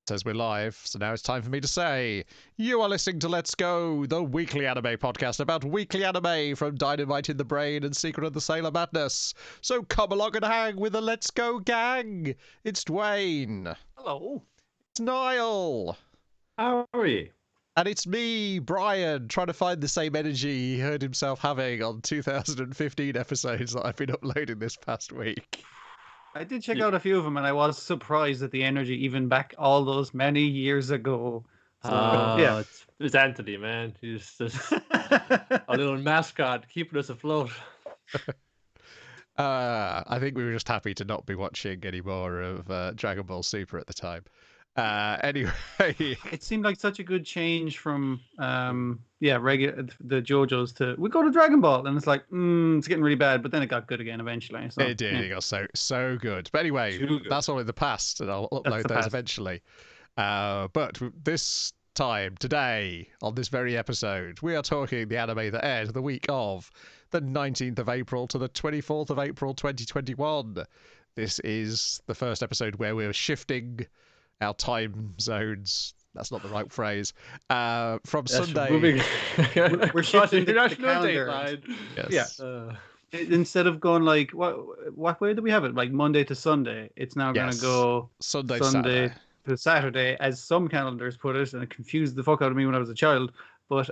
Says we're live, so now it's time for me to say, you are listening to Let's Go, the weekly anime podcast about weekly anime from Dynamite in the Brain and Secret of the Sailor Madness. So come along and hang with the Let's Go gang. It's Dwayne. Hello. It's Niall. How are you? And it's me, Brian, trying to find the same energy he heard himself having on 2015 episodes that I've been uploading this past week. I did check out a few of them, and I was surprised at the energy even back all those many years ago. So, yeah. It's Anthony, man. He's just a little mascot keeping us afloat. I think we were just happy to not be watching any more of Dragon Ball Super at the time. Anyway, it seemed like such a good change from regular the JoJo's to we go to Dragon Ball, and it's like it's getting really bad, but then it got good again eventually. So, it did. Yeah. It got so good. But anyway, that's all in the past, and I'll upload those eventually. But this time today on this very episode, we are talking the anime that aired the week of the 19th of April to the 24th of April 2021. This is the first episode where we're shifting our time zones. That's not the right phrase. From Sunday, we're shifting the calendar. Yes. Yeah. Instead of going like what way do we have it? Like Monday to Sunday. It's now going to go Sunday to Saturday, as some calendars put it, and it confused the fuck out of me when I was a child. But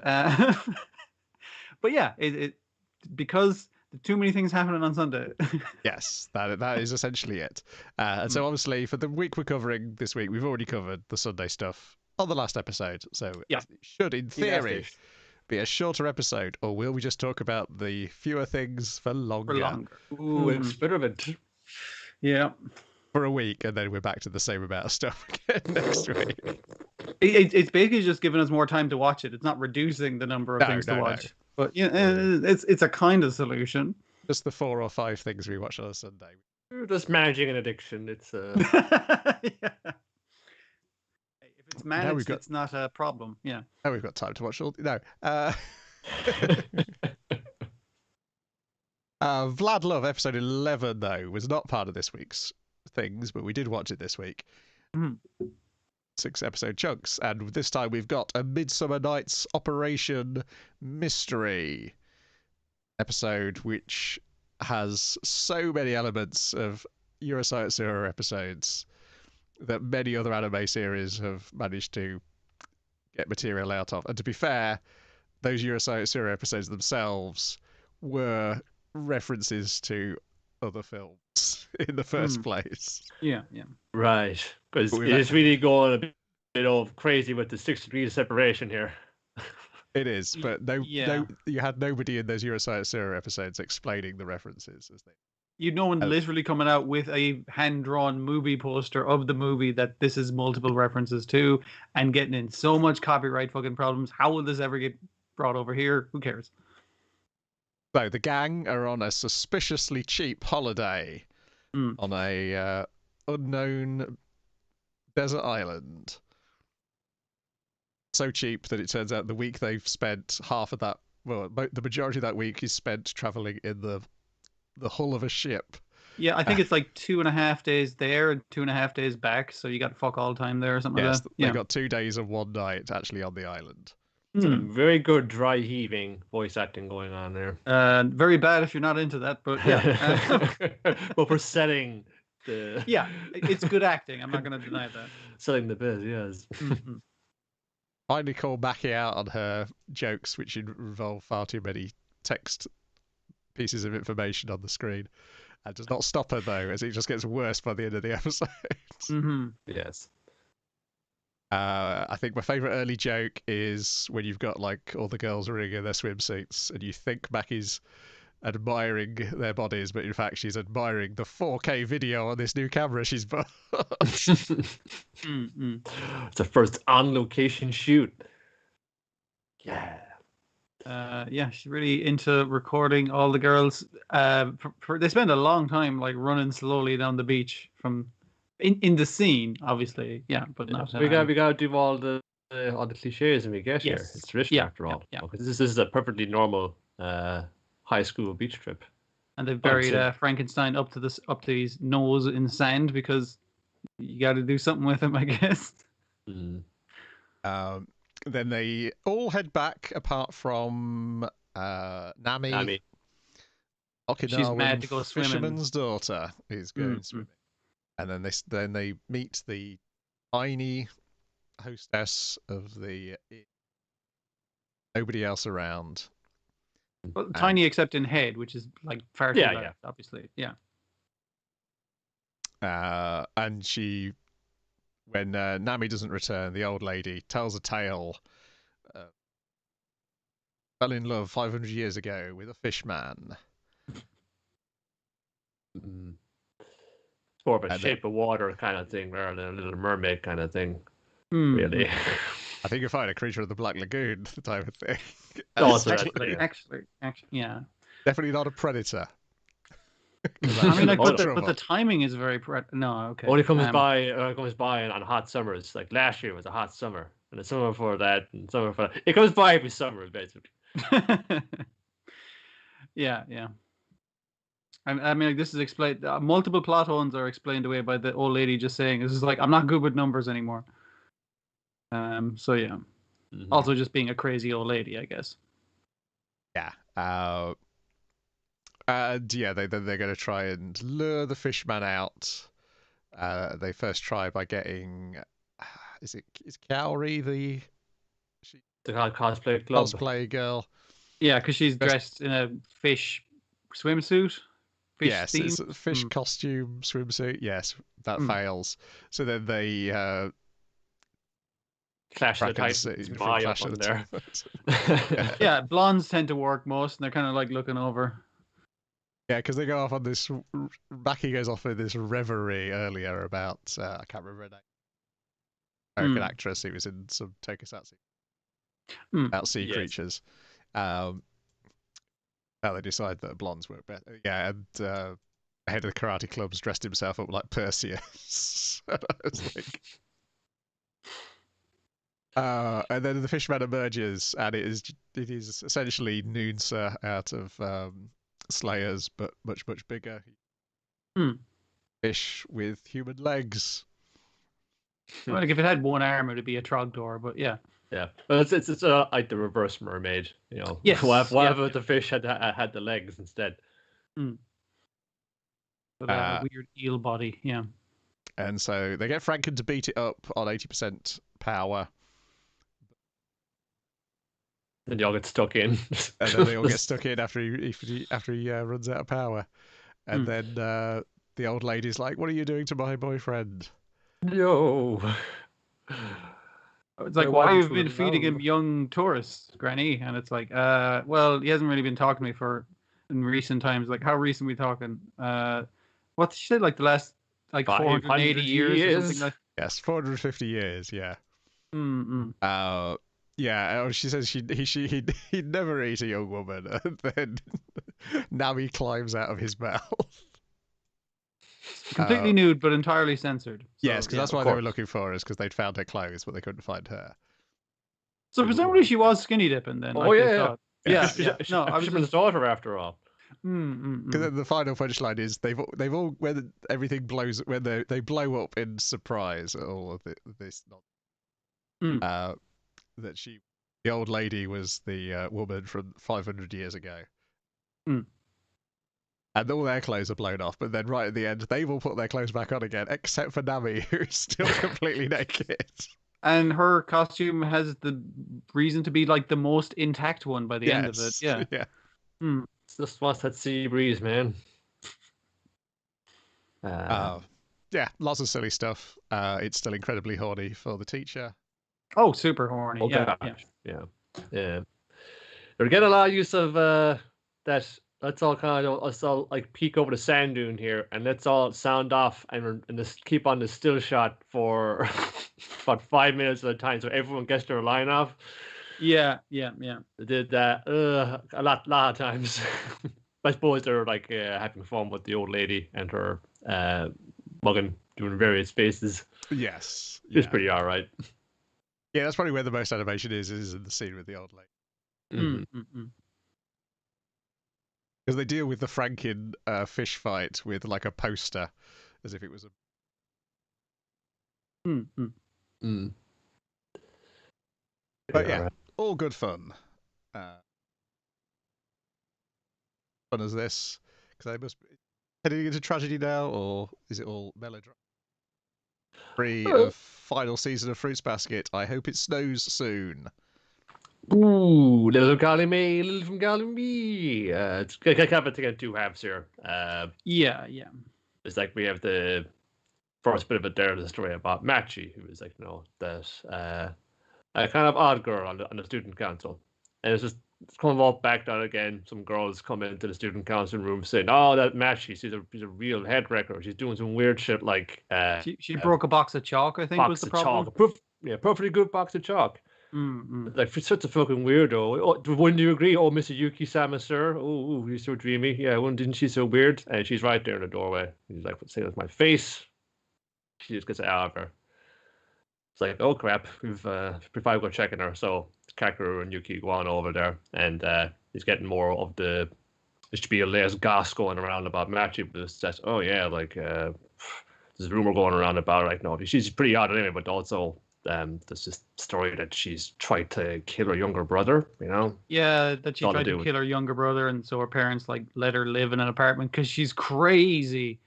but yeah, it because too many things happening on Sunday. Yes, that is essentially it. And so obviously for the week we're covering this week, we've already covered the Sunday stuff on the last episode. So it should, in theory, be a shorter episode. Or will we just talk about the fewer things for longer? Ooh, experiment. Yeah. For a week, and then we're back to the same amount of stuff again next week. It's basically just giving us more time to watch it. It's not reducing the number of things to watch. No. But yeah, it's a kind of solution. Just the 4 or 5 things we watch on a Sunday. We're just managing an addiction. It's yeah. If it's managed, it's not a problem. Yeah. Oh, we've got time to watch all. No. VLADLOVE episode 11 though was not part of this week's things, but we did watch it this week. 6 episode chunks, and this time we've got a Midsummer Night's Operation Mystery episode, which has so many elements of Urusei Yatsura episodes that many other anime series have managed to get material out of. And to be fair, those Urusei Yatsura episodes themselves were references to other films in the first place. Yeah. Right. Because it's really going a bit crazy with the 6 degrees of separation here. It is, but you had nobody in those Urusei Yatsura episodes explaining the references, as they. You know, one literally coming out with a hand-drawn movie poster of the movie that this is multiple references to, and getting in so much copyright fucking problems. How will this ever get brought over here? Who cares? So the gang are on a suspiciously cheap holiday on a unknown desert island. So cheap that it turns out the week they've spent half of that, well, the majority of that week is spent traveling in the hull of a ship. Yeah, I think it's like 2.5 days there and 2.5 days back, so you got fuck all time there or something like that. They got 2 days and 1 night actually on the island. Some very good dry heaving voice acting going on there. Very bad if you're not into that, but yeah. But for setting the... Yeah, it's good acting. I'm not going to deny that. Setting the biz, yes. Finally called Maki out on her jokes, which involve far too many text pieces of information on the screen. And does not stop her, though, as it just gets worse by the end of the episode. Yes. I think my favourite early joke is when you've got like all the girls wearing in their swimsuits and you think Maki's admiring their bodies, but in fact she's admiring the 4K video on this new camera she's bought. It's a first on-location shoot. Yeah. She's really into recording all the girls. They spend a long time like running slowly down the beach from in the scene, obviously. Yeah, but not. We gotta do all the cliches and we get here. It's tradition after all. Yeah. Okay, this is a perfectly normal high school beach trip. And they've buried Frankenstein up to his nose in sand because you got to do something with him, I guess. Then they all head back, apart from Nami. She's mad Okinawan to go fisherman's swimming. daughter is going swimming, and then they meet the tiny hostess of the nobody else around. Well, tiny except in head, which is like far too large, obviously. Yeah. And she, when Nami doesn't return, the old lady tells a tale. Fell in love 500 years ago with a fish man. It's more of a Shape of Water kind of thing rather than a Little Mermaid kind of thing, really. I think you'll find a Creature of the Black Lagoon type of thing. Actually, yeah. Definitely not a predator. I mean, like, but the timing is very no, okay. Only comes by on hot summers. Like last year was a hot summer, and the summer for that, and summer for that. It comes by every summer, basically. Yeah. And I mean, like, this is explained. Multiple plot holes are explained away by the old lady just saying, "This is like I'm not good with numbers anymore." So yeah. Also, just being a crazy old lady, I guess. Yeah. And yeah, they're going to try and lure the fishman out. They first try by getting, is Kaori the cosplay girl? Yeah, because she's dressed in a fish swimsuit. Yes, it's a fish costume swimsuit. Yes, that fails. So then they clash the Titans up there. Yeah, blondes tend to work most, and they're kind of like looking over. Yeah, because they go off on this. Maki goes off in this reverie earlier about I can't remember her name. American actress who was in some tokusatsu about sea creatures. How they decide that blondes work better. Yeah, and the head of the karate club's dressed himself up like Perseus. I was like, and then the fishman emerges, and it is essentially Noonsa out of Slayers, but much bigger. Fish with human legs. Well, like if it had one arm, it'd be a Trogdor, but yeah. Yeah, well, it's like the reverse mermaid, you know. Yes. What if the fish had the legs instead? But a weird eel body, yeah. And so they get Franken to beat it up on 80% power. And they all get stuck in. And then they all get stuck in after he runs out of power. And then the old lady's like, "What are you doing to my boyfriend?" No. It's like, why have you been feeding him young tourists, Granny? And it's like, well, he hasn't really been talking to me in recent times. Like, how recent are we talking? What did she say? Like the last 480 years or something like that? Yes, 450 years. Yeah. Yeah. She says he'd never eat a young woman, and then Nami climbs out of his mouth. Completely nude, but entirely censored. So, yes, because that's why they were looking for her, is because they'd found her clothes, but they couldn't find her. So presumably she was skinny dipping then. Oh, like yeah. No, I was his daughter after all. Because then the final punchline is they've all when everything blows, when they blow up in surprise at all of this that the old lady was the woman from 500 years ago. And all their clothes are blown off, but then right at the end, they've all put their clothes back on again, except for Nami, who's still completely naked. And her costume has the reason to be like the most intact one by the end of it. Yeah. It's just what's that sea breeze, man. Yeah, lots of silly stuff. It's still incredibly horny for the teacher. Oh, super horny. Oh, yeah. They're getting a lot of use of that. Let's all like peek over the sand dune here, and let's all sound off and just keep on the still shot for about 5 minutes at a time, so everyone gets their line off. Yeah. They did that a lot of times. I suppose they're like having fun with the old lady and her mugging, doing various faces. Yes, it's pretty all right. Yeah, that's probably where the most animation is in the scene with the old lady. Because they deal with the Franken fish fight with like a poster, as if it was a. But yeah, all good fun. Fun as this, because I must be heading into tragedy now, or is it all melodrama? Free of final season of Fruits Basket. I hope it snows soon. Ooh, little calling me, little from calling me. It's kind of taking two halves here. Yeah. It's like we have the first bit of it there, the story about Machi, who is like, that a kind of odd girl on the student council. And it's coming up back down again. Some girls come into the student council room saying, "Oh, that Machi, she's a real head wrecker. She's doing some weird shit like she broke a box of chalk, I think was the problem. Perfectly good box of chalk. Mm-hmm. Like, for such a fucking weirdo. Oh, wouldn't you agree? Oh, Mr. Yuki-sama, sir. Oh, he's so dreamy. Yeah, didn't she so weird? And she's right there in the doorway. He's like, say that's my face. She just gets out of her. It's like, oh crap, we've probably go checking her. So Kakeru and Yuki go on over there, and he's getting more of the spiel. There's goss going around about Machi, but it's just, oh yeah, like there's a rumor going around about her. Like, no, she's pretty odd anyway, but also there's this story that she's tried to kill her younger brother, Yeah, that she tried to kill her younger brother, and so her parents like let her live in an apartment because she's crazy.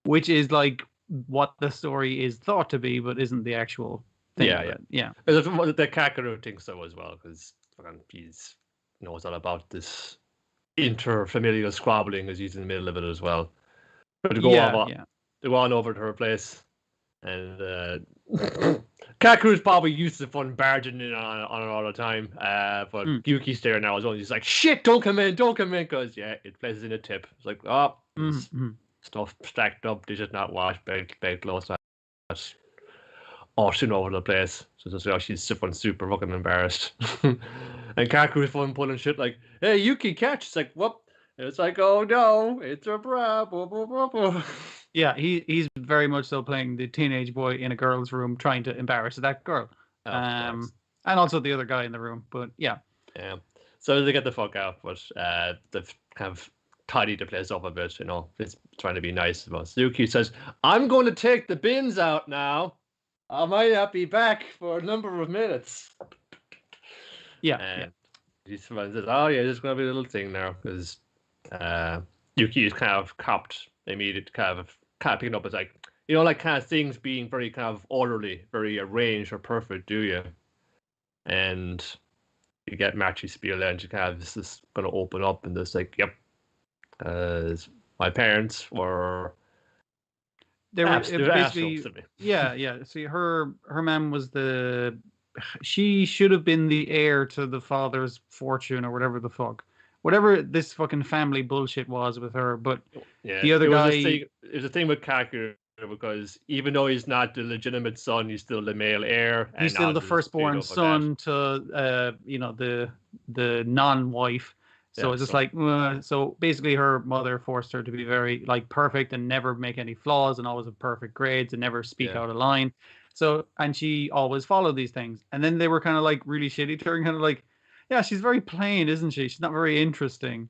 Which is like what the story is thought to be, but isn't the actual thing. Yeah. The Kakeru thinks so as well, because he knows all about this interfamilial squabbling, because he's in the middle of it as well. But to go on over to her place. And Kakeru's probably used to fun barging in on her all the time. But Yuki's there now as well. He's like, shit, don't come in, because it places in a tip. It's like, stuff stacked up, dishes not washed, bed clothes that's all over the place. So she's super fucking embarrassed. And Kakeru's fun pulling shit like, hey, Yuki, catch. It's like, whoop. And it's like, oh no, it's a bra. Yeah, he's very much so playing the teenage boy in a girl's room trying to embarrass that girl. And also the other guy in the room. But yeah. So they get the fuck out, but they've kind of tidied the place up a bit, It's trying to be nice. But Yuki says, I'm going to take the bins out now. I might not be back for a number of minutes. Yeah. He says, oh yeah, there's going to be a little thing now, because Yuki is kind of copped immediately, kind of picking up as like, like kind of things being very kind of orderly, very arranged or perfect, do you? And you get Machi spiel there, and she kind of is going to open up and just like, yep, my parents were. They were basically, yeah. See, her mom was she should have been the heir to the father's fortune or whatever the fuck. Whatever this fucking family bullshit was with her, but the other guy... It was a thing with Kakeru, because even though he's not the legitimate son, he's still the male heir. He's still the firstborn son to, the non-wife. So it's just like, so basically her mother forced her to be very like perfect and never make any flaws and always have perfect grades and never speak out of line. So, and she always followed these things. And then they were kind of like really shitty to her and kind of like, yeah, she's very plain, isn't she? She's not very interesting.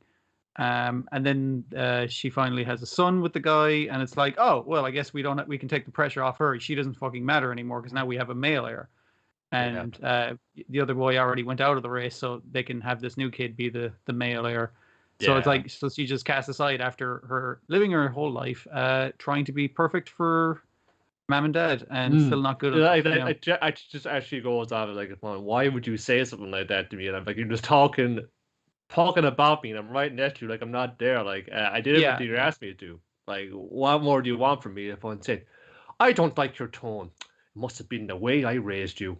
And then she finally has a son with the guy, and it's like, oh, well, I guess we can take the pressure off her. She doesn't fucking matter anymore because now we have a male heir. And the other boy already went out of the race, so they can have this new kid be the male heir. So it's like, so she just cast aside after her living her whole life, trying to be perfect for mom and dad, and still not good enough. I just actually goes out of like, why would you say something like that to me? And I'm like, you're just talking about me, and I'm right next to you, like I'm not there. Like I did everything you asked me to do. Like, what more do you want from me? If I'm saying, I don't like your tone. It must have been the way I raised you.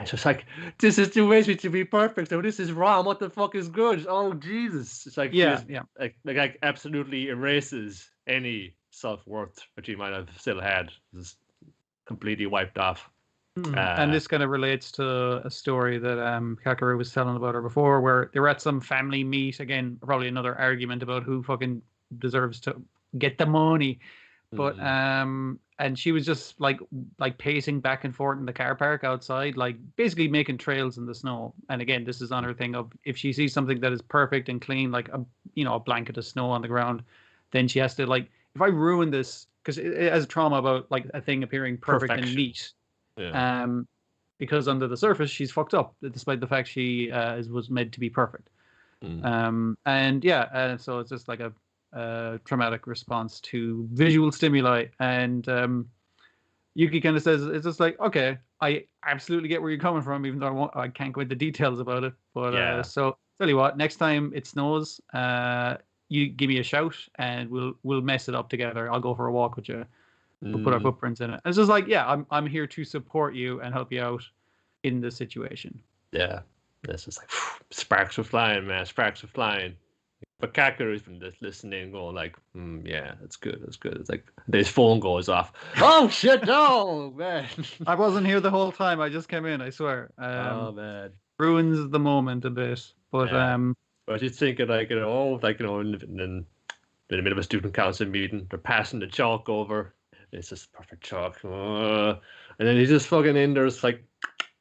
It's just like, this is the way to be perfect. So this is wrong. What the fuck is good? Oh Jesus! It's like like absolutely erases any self-worth that you might have still had. It's completely wiped off. And this kind of relates to a story that Kakeru was telling about her before, where they were at some family meet. Again, probably another argument about who fucking deserves to get the money. But and she was just like pacing back and forth in the car park outside, like basically making trails in the snow. And again, this is on her thing of, if she sees something that is perfect and clean, like a blanket of snow on the ground, then she has to like, if I ruin this, because it has a trauma about like a thing appearing perfect and neat. because under the surface she's fucked up, despite the fact she was meant to be perfect. And yeah, so it's just like a traumatic response to visual stimuli, and Yuki kind of says it's just like, okay, I absolutely get where you're coming from, even though I can't go into details about it. But so tell you what, next time it snows, you give me a shout and we'll mess it up together. I'll go for a walk with you. We'll put our footprints in it. And it's just like, yeah, I'm here to support you and help you out in this situation. Yeah, this is like sparks are flying, man. Sparks are flying. But Kakeru's been just listening, going like, yeah, that's good, that's good. It's like his phone goes off. Oh shit, no, man. I wasn't here the whole time. I just came in, I swear. Oh man, ruins the moment a bit. But but you're thinking like, in the middle of a student council meeting, they're passing the chalk over. It's just perfect chalk, and then he's just fucking in there. It's like.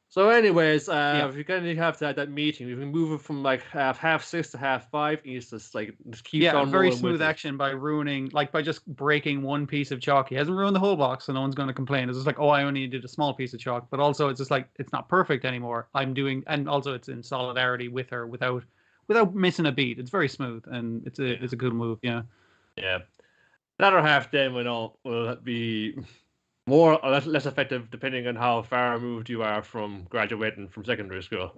So anyways, if you're gonna have that meeting, we can move it from like 6:30 to 5:30. He's just like keeps on very smooth action by ruining, like by just breaking one piece of chalk. He hasn't ruined the whole box, so no one's going to complain. It's just like, oh, I only did a small piece of chalk, but also it's just like it's not perfect anymore. And also it's in solidarity with her without missing a beat. It's very smooth and it's a good move. Yeah. Yeah. The other half then will be more or less effective depending on how far removed you are from graduating from secondary school.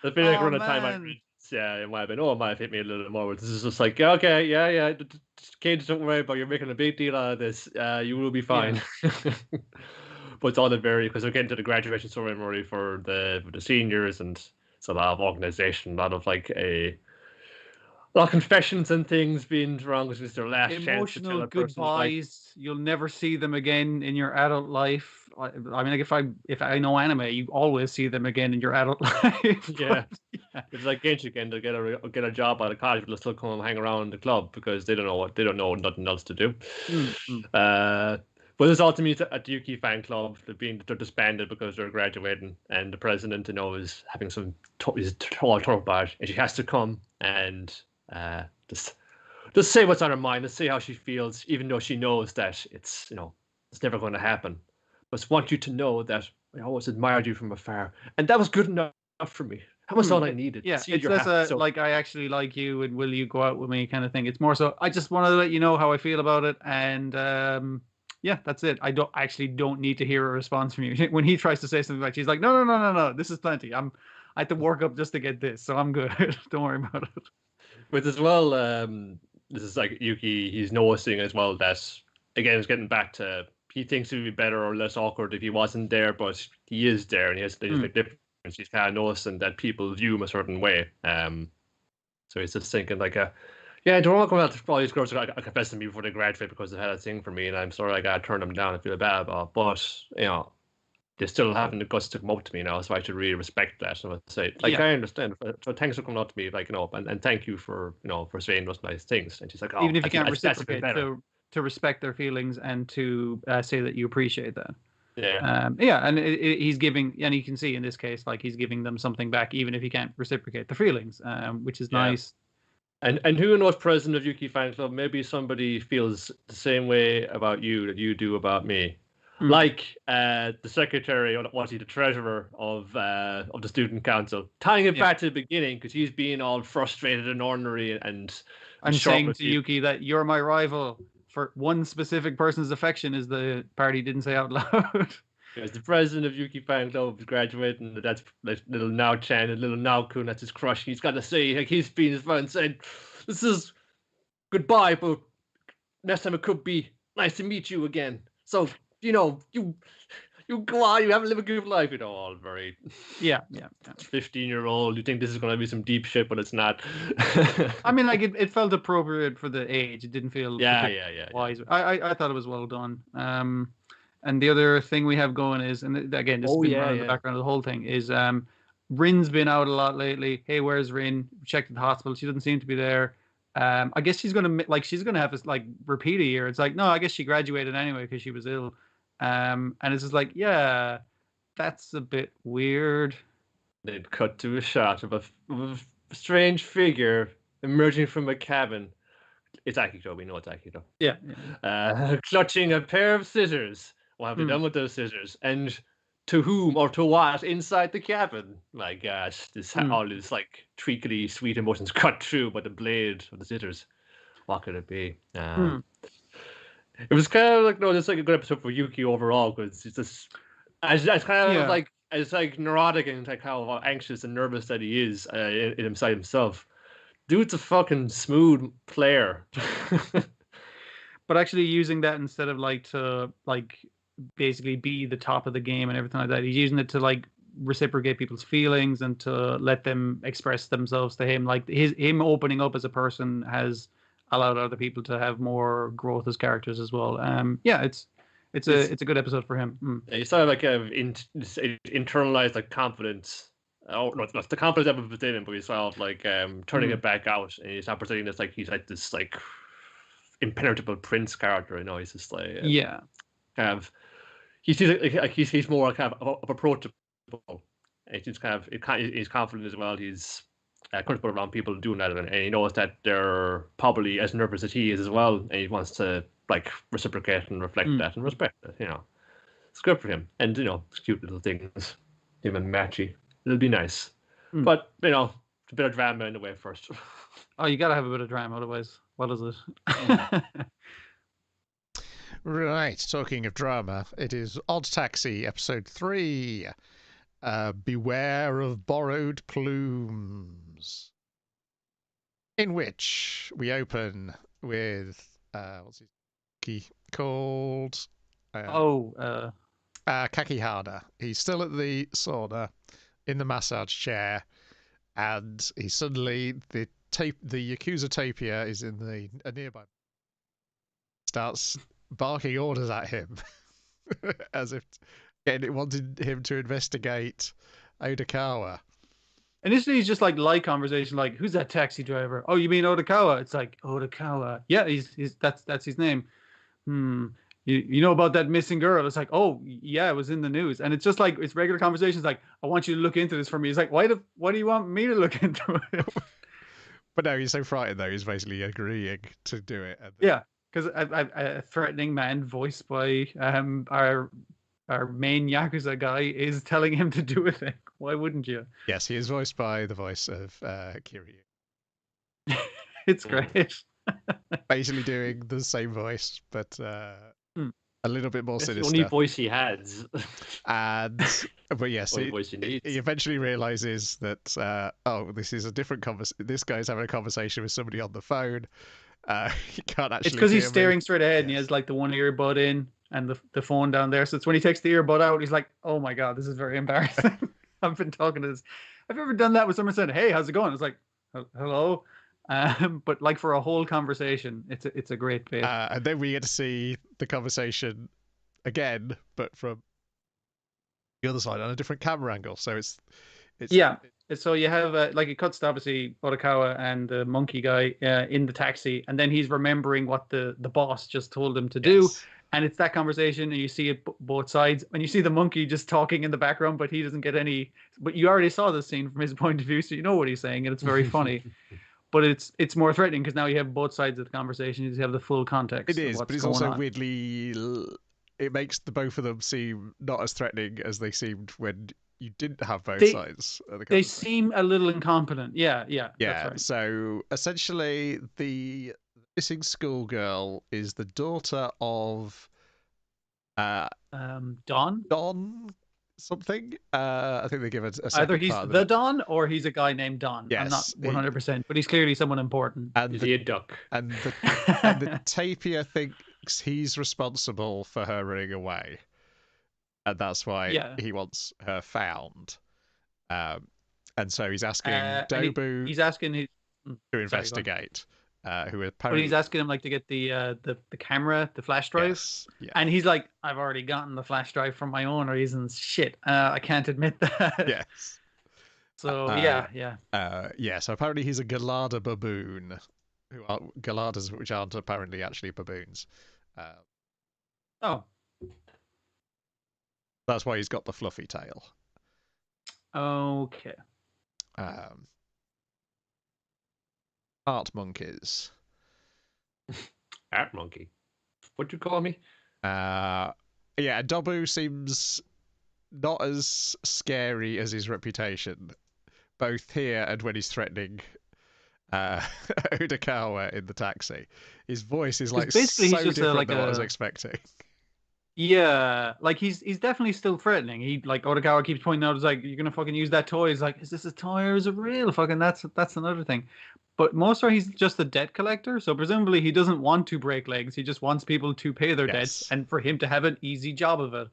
Depending on the time I read, it might have been, it might have hit me a little bit more. This is just like, okay, yeah, kids, don't worry about, you're making a big deal out of this. You will be fine. Yeah. But it's all that vary because we're getting to the graduation ceremony for the seniors, and it's a lot of organization, a lot of like a lot of confessions and things being wrong because it's their last chance to tell a goodbyes. You'll never see them again in your adult life. I mean, like if I know anime, you always see them again in your adult life. Yeah. It's like Genshiken, they'll get a job out of college, but they'll still come and hang around the club because they don't know nothing else to do. But this also means at the Yuki fan club, they're disbanded because they're graduating, and the president, is having some trouble about it, and she has to come and just say what's on her mind, and say how she feels, even though she knows that it's never going to happen. But I want you to know that I always admired you from afar, and that was good enough for me. That was all I needed. Yeah, it's less like I actually like you and will you go out with me kind of thing. It's more so I just want to let you know how I feel about it, and yeah, that's it. I don't need to hear a response from you. When he tries to say something like, she's like, no, this is plenty. I have to work up just to get this, so I'm good. Don't worry about it. But as well, this is like Yuki, he's noticing as well that, again, it's getting back to, he thinks it would be better or less awkward if he wasn't there, but he is there, and he has things like difference. He's kind of noticing that people view him a certain way. So he's just thinking like, yeah, don't want to come out to all these girls I confessed to me before they graduate because they had a thing for me, and I'm sorry I got to turn them down and feel bad about. But they're still having the guts to come up to me now, so I should really respect that. So I say, I understand. So thanks for coming up to me, and thank you for for saying those nice things. And she's like, even if you can't reciprocate, to respect their feelings and to say that you appreciate that. Yeah. And he's giving, and you can see in this case, like he's giving them something back, even if he can't reciprocate the feelings, which is nice. And who knows, president of Yuki fan club, maybe somebody feels the same way about you that you do about me. Like the secretary, or was he the treasurer of the student council, tying it back to the beginning because he's being all frustrated and ornery and saying to Yuki that you're my rival for one specific person's affection is the part he didn't say out loud. As the president of Yuki fan club is graduating, that's like little Now-chan and little Now-kun, that's his crush. He's got to say, like, he's being his friend saying, this is goodbye, but next time it could be nice to meet you again. So, you go on, you have to live a good life, all very 15-year-old. You think this is going to be some deep shit, but it's not. I mean, like, it felt appropriate for the age. It didn't feel wise. I thought it was well done. And the other thing we have going is, and again, this has been running in the background of the whole thing, is Rin's been out a lot lately. Hey, where's Rin? Checked at the hospital. She doesn't seem to be there. I guess she's gonna have to repeat a year. It's like, no, I guess she graduated anyway because she was ill. And it's just like, yeah, that's a bit weird. They'd cut to a shot of a strange figure emerging from a cabin. It's Akito. We know it's Akito. Yeah. Clutching a pair of scissors. What have they done with those scissors? And to whom or to what inside the cabin. My gosh, all this like treacly sweet emotions cut through by the blade of the scissors. What could it be? It was kind of like it's like a good episode for Yuki overall because it's just as kind of like as like neurotic and like how anxious and nervous that he is inside himself. Dude's a fucking smooth player. But actually using that instead of like to like basically be the top of the game and everything like that, he's using it to like reciprocate people's feelings and to let them express themselves to him. Like him opening up as a person has allowed other people to have more growth as characters as well. Yeah, it's a good episode for him. He's sort of like internalized like confidence. Oh, not the confidence ever within him, but he's sort of like turning it back out, and he's not presenting this like he's like this like impenetrable prince character. He's just like kind of he's more kind of approachable. He's kind of he's confident as well. He's comfortable around people doing that, and he knows that they're probably as nervous as he is as well, and he wants to like reciprocate and reflect that and respect it. It's good for him, and it's cute little things. Him and Matchy, it'll be nice, but a bit of drama in the way first. Oh, you gotta have a bit of drama, otherwise, what is it? Right, talking of drama, it is ODDTAXI episode 3. Beware of Borrowed Plumes. In which we open with what's he called? Kakihara. He's still at the sauna in the massage chair, and he suddenly the Yakuza tapir is in a nearby. Starts barking orders at him as if it wanted him to investigate Odakawa. Initially, he's just like light conversation, like, "Who's that taxi driver? Oh, you mean Odakawa?" It's like, Odakawa. Yeah, that's his name. You know about that missing girl? It's like, oh yeah, it was in the news, and it's just like it's regular conversations. Like, I want you to look into this for me. It's like, why do you want me to look into it? But no, he's so frightened though. He's basically agreeing to do it. Yeah, because a threatening man voiced by our main Yakuza guy is telling him to do a thing. Why wouldn't you? Yes, he is voiced by the voice of Kiryu. It's great. Basically doing the same voice, but a little bit more sinister. The only voice he has. But yes, he eventually realizes that this is a different conversation. This guy's having a conversation with somebody on the phone. He can't actually. It's because he's staring straight ahead, and he has like the one earbud in and the phone down there. So it's when he takes the earbud out, he's like, "Oh my god, this is very embarrassing." I've been talking to this. Have you ever done that with someone said, "Hey, how's it going?" It's like, "Hello." But like for a whole conversation, it's a great bit. And then we get to see the conversation again, but from the other side on a different camera angle. So it's so you have like it cuts to obviously Odakawa and the monkey guy in the taxi, and then he's remembering what the boss just told him to do. And it's that conversation, and you see it both sides. And you see the monkey just talking in the background, but he doesn't get any. But you already saw the scene from his point of view, so you know what he's saying, and it's very funny. But it's more threatening because now you have both sides of the conversation. You have the full context. It is, but it's also weirdly. It makes the both of them seem not as threatening as they seemed when you didn't have both sides of the conversation. They seem a little incompetent. Yeah. That's right. So essentially, the missing schoolgirl is the daughter of Don something. I think they give it a either he's the Don or he's a guy named Don. Yes, I'm not 100%, but he's clearly someone important. And is he a duck? And the tapir thinks he's responsible for her running away, and that's why he wants her found. And so he's asking Dobu. He's asking to investigate. Who apparently... But he's asking him like to get the camera, the flash drive, and he's like, "I've already gotten the flash drive from my own reasons. Shit, I can't admit that." Yes. So So apparently he's a Galada baboon, who are Galadas, which aren't apparently actually baboons. That's why he's got the fluffy tail. Okay. Art monkeys. Art monkey. What'd you call me? Dobu seems not as scary as his reputation, both here and when he's threatening Odakawa in the taxi. His voice is like basically so he's just different like than what I was expecting. Yeah, like he's definitely still threatening. He like Odakawa keeps pointing out, "Is like you're gonna fucking use that toy." He's like, "Is this a toy or is it real?" Fucking that's another thing. But most are he's just a debt collector, so presumably he doesn't want to break legs. He just wants people to pay their debts and for him to have an easy job of it.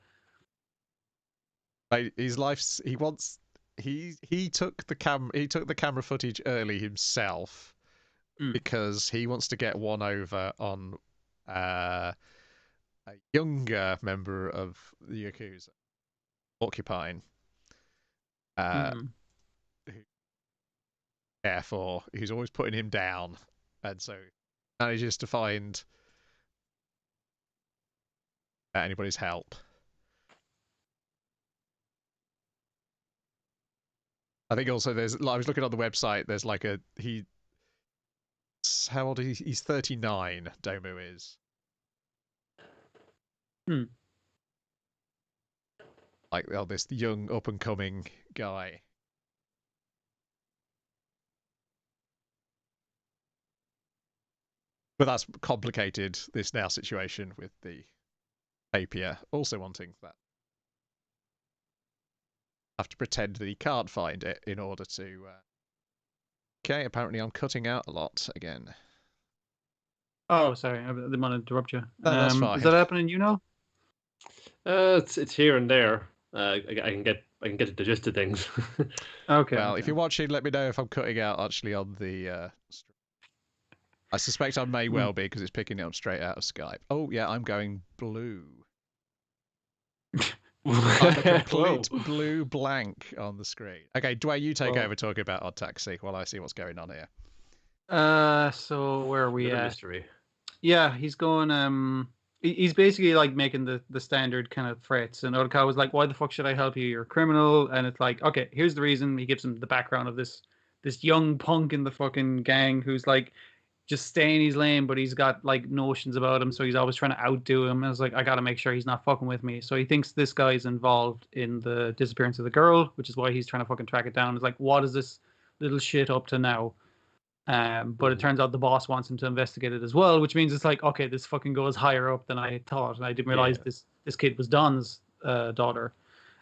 Like his life's he took the camera footage early himself because he wants to get one over on a younger member of the Yakuza, Porcupine, therefore he's always putting him down, and so manages to find anybody's help. I think also there's, I was looking on the website, there's like how old is he? He's 39, Domu is. Like, this young up and coming guy. But that's complicated, this now situation with the Tapir also wanting that. Have to pretend that he can't find it in order to... Okay, apparently I'm cutting out a lot again. Oh, sorry, I didn't want to interrupt you. No, that's fine. Is that happening, you know? It's here and there. I can get the gist of things. Okay. Well, if you're watching, let me know if I'm cutting out actually on the stream. I suspect I may well be because it's picking it up straight out of Skype. Oh yeah, I'm going blue. I'm a complete blue blank on the screen. Okay, Dwayne, you take over talking about ODDTAXI while I see what's going on here. So where are we at? Mystery. Yeah, he's going. He's basically like making the standard kind of threats, and Odakawa was like, "Why the fuck should I help you? You're a criminal." And it's like, okay, here's the reason. He gives him the background of this young punk in the fucking gang who's like just stay in his lane, but he's got like notions about him, so he's always trying to outdo him. And I was like, I gotta make sure he's not fucking with me. So he thinks this guy's involved in the disappearance of the girl, which is why he's trying to fucking track it down. It's like, what is this little shit up to now? But it turns out the boss wants him to investigate it as well, which means it's like, okay, this fucking goes higher up than I thought, and I didn't realize this kid was Don's daughter,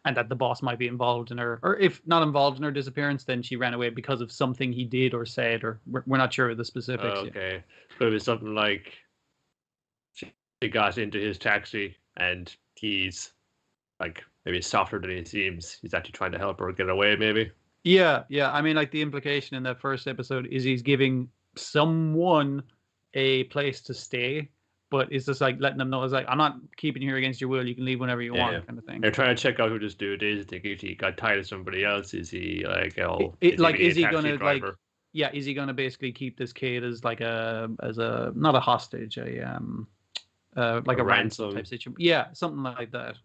and that the boss might be involved in her, or if not involved in her disappearance, then she ran away because of something he did or said, or we're not sure of the specifics. Okay, but it was something like he got into his taxi and he's like maybe softer than he seems. He's actually trying to help her get away, maybe. Yeah. I mean, like the implication in that first episode is he's giving someone a place to stay, but it's just like letting them know, it's like, I'm not keeping you here against your will. You can leave whenever you want, kind of thing. They're trying to check out who this dude is. Think he got tied to somebody else? Is he like is he gonna like? Yeah, is he gonna basically keep this kid as like not a hostage, like a ransom type situation? Yeah, something like that.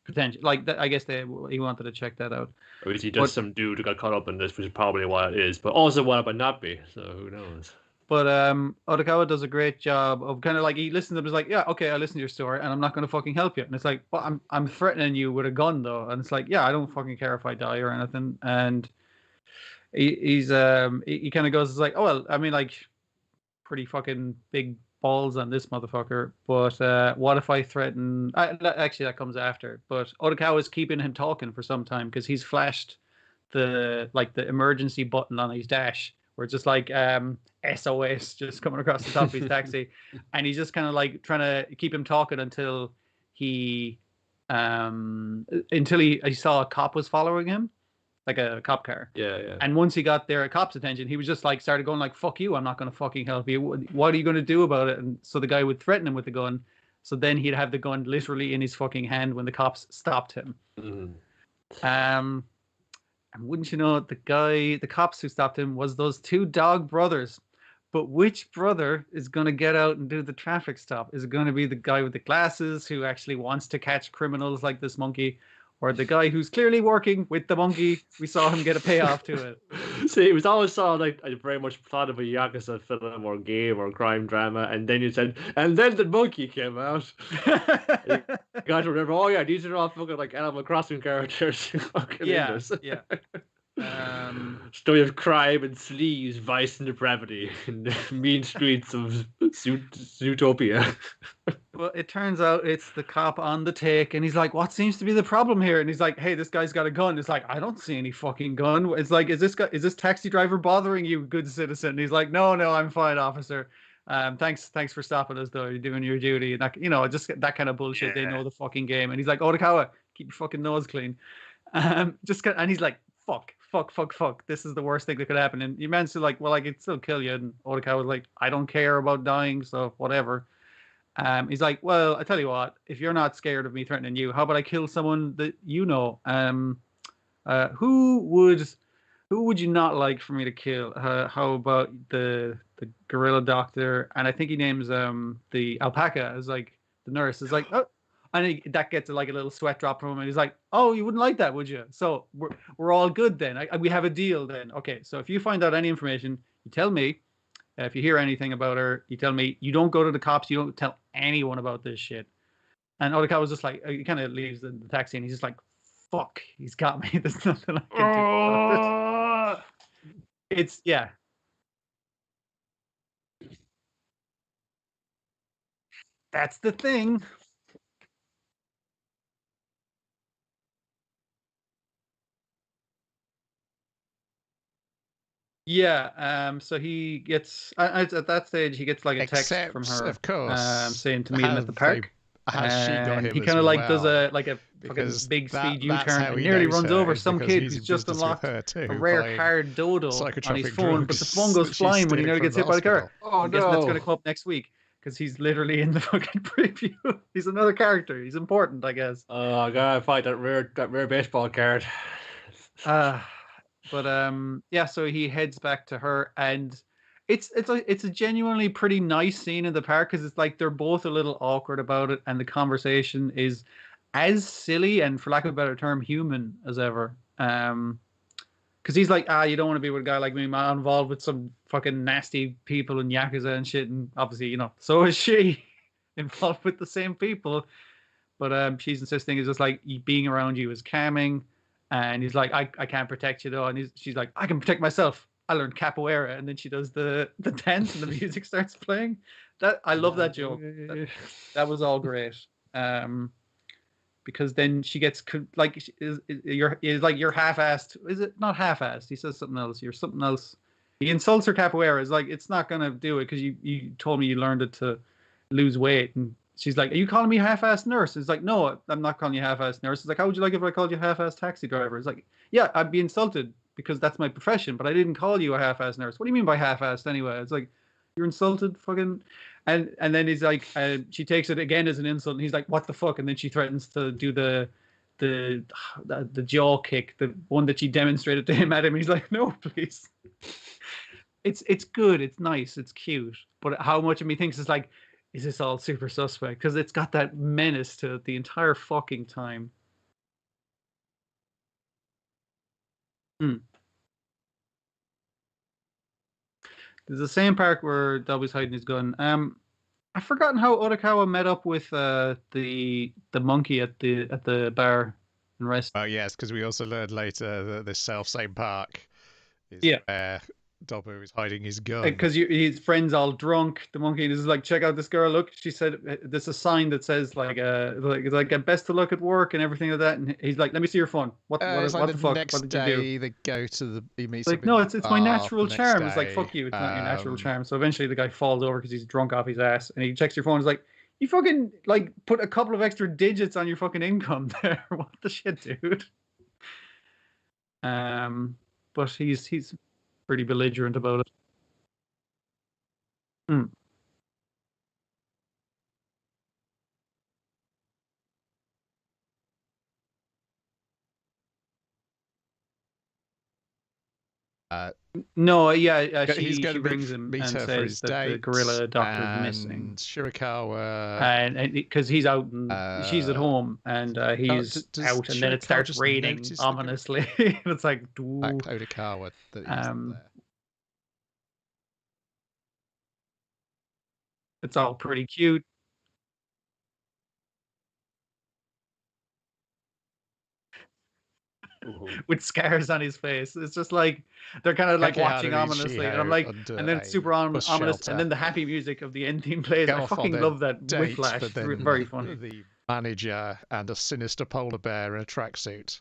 Potential like that. I guess he wanted to check that out. Or is he just some dude who got caught up in this, which is probably what it is, but also what it might not be. So who knows? But Odakawa does a great job of kind of like, he listens to them, is like, yeah, okay, I listen to your story, and I'm not going to fucking help you. And it's like, well, I'm threatening you with a gun though, and it's like, yeah, I don't fucking care if I die or anything. And he kind of goes, it's like, oh well, I mean, like, pretty fucking big balls on this motherfucker, but what if I threaten? Actually, that comes after. But Odakawa is keeping him talking for some time because he's flashed the emergency button on his dash, where it's just like SOS just coming across the top of his taxi, and he's just kind of like trying to keep him talking until he saw a cop was following him, like a cop car. Yeah. And once he got their cop's attention, he was just like started going like, "Fuck you! I'm not going to fucking help you. What are you going to do about it?" And so the guy would threaten him with the gun. So then he'd have the gun literally in his fucking hand when the cops stopped him. And wouldn't you know, the cops who stopped him was those two dog brothers. But which brother is going to get out and do the traffic stop? Is it going to be the guy with the glasses who actually wants to catch criminals like this monkey? Or the guy who's clearly working with the monkey? We saw him get a payoff to it. See, it was always sort of like, I very much thought of a Yakuza film or game or crime drama, and then you said, and then the monkey came out. Got to remember. Oh yeah, these are all fucking like Animal Crossing characters. Fucking in Yeah, this. yeah. Story of crime and sleaze, vice and depravity in the mean streets of Zootopia. Well, it turns out it's the cop on the take, and he's like, "What seems to be the problem here?" And he's like, "Hey, this guy's got a gun." It's like, "I don't see any fucking gun." It's like, is this taxi driver bothering you, good citizen?" And he's like, "No, no, I'm fine, officer. Thanks for stopping us, though. You're doing your duty." And that, just that kind of bullshit. They know the fucking game. And he's like, "Odokawa, keep your fucking nose clean." And he's like, fuck. This is the worst thing that could happen. And you managed to like, well, I could still kill you. And Odokawa was like, "I don't care about dying, so whatever." He's like, "Well, I tell you what, if you're not scared of me threatening you, how about I kill someone that you know? Who would you not like for me to kill? How about the gorilla doctor?" And I think he names the alpaca as like the nurse. Is like, "Oh," and that gets like a little sweat drop from him. And he's like, "Oh, you wouldn't like that, would you? So we're all good then. We have a deal then. Okay, so if you find out any information, you tell me. If you hear anything about her, you tell me. You don't go to the cops. You don't tell anyone about this shit." And Odokawa was just like, he kind of leaves the taxi, and he's just like, "Fuck, he's got me. There's nothing I can do about it." It's that's the thing. Yeah. So he gets at that stage he gets like a text from Except, her, of course, saying to meet him at the park. has she got And him he as kind of like does well? a fucking Because big speed that's U-turn how and he nearly knows runs her, over is some because kid he's who's in just business with unlocked her too, a rare buying card dodo on his psychotropic phone, but the drugs phone goes that she's flying when he stealing nearly from gets the hit by the car. hospital. Oh I'm guessing that's going no! to come up next week because he's literally in the fucking preview. He's another character. He's important, I guess. Oh, I gotta find that rare baseball card. But yeah, so he heads back to her, and it's a genuinely pretty nice scene in the park because it's like they're both a little awkward about it, and the conversation is as silly and, for lack of a better term, human as ever. Because he's like, "You don't want to be with a guy like me, man, involved with some fucking nasty people and yakuza and shit." And obviously, so is she, involved with the same people. But she's insisting it's just like being around you is calming. And he's like, I can't protect you though. And she's like, "I can protect myself. I learned capoeira." And then she does the dance and the music starts playing. I love that joke. That was all great. Because then she gets like, you're half-assed. Is it not half-assed? He says something else. You're something else. He insults her capoeira. It's like, it's not gonna do it because you told me you learned it to lose weight. And she's like, "Are you calling me half-assed nurse?" It's like, "No, I'm not calling you half-assed nurse." It's like, "How would you like if I called you half-assed taxi driver?" It's like, "Yeah, I'd be insulted because that's my profession, but I didn't call you a half-assed nurse." "What do you mean by half-assed anyway?" It's like, "You're insulted, fucking." And then he's like, she takes it again as an insult, and he's like, "What the fuck?" And then she threatens to do the the jaw kick, the one that she demonstrated to him at him. He's like, "No, please." It's good, it's nice, it's cute, but how much of me thinks it's like, is this all super suspect? Because it's got that menace to it the entire fucking time. Hmm. There's the same part where Dobby's hiding his gun. I've forgotten how Odokawa met up with the monkey at the bar and rest. Oh yes, because we also learned later that this self-same park is Yeah. where Dobbo is hiding his gun. Because his friend's all drunk. The monkey is like, "Check out this girl. Look," she said. "There's a sign that says like best to look at work and everything like that." And he's like, "Let me see your phone. What It's like the fuck? next What did you do?" day they go to he meets Like, up in "No, the it's my bar natural the next charm." It's like, day. "Fuck you, it's not your natural charm." So eventually the guy falls over because he's drunk off his ass, and he checks your phone. He's like, "You fucking like put a couple of extra digits on your fucking income there. What the shit, dude?" But he's pretty belligerent about it. Hmm. No, yeah, He's she going to brings him meet and her for says his that the date, gorilla doctor is and missing, Shirakawa. and because he's out and she's at home, and he's out, and then it Shirakawa starts just raining notice ominously. And it's like, back "Ooh." Odokawa that he's Um, there. it's all pretty cute. with scars on his face. It's just like they're kind of like watching ominously, and I'm like, and then it's super ominous, and then the happy music of the end theme plays. I fucking love that whiplash. It's very funny. The manager and a sinister polar bear in a tracksuit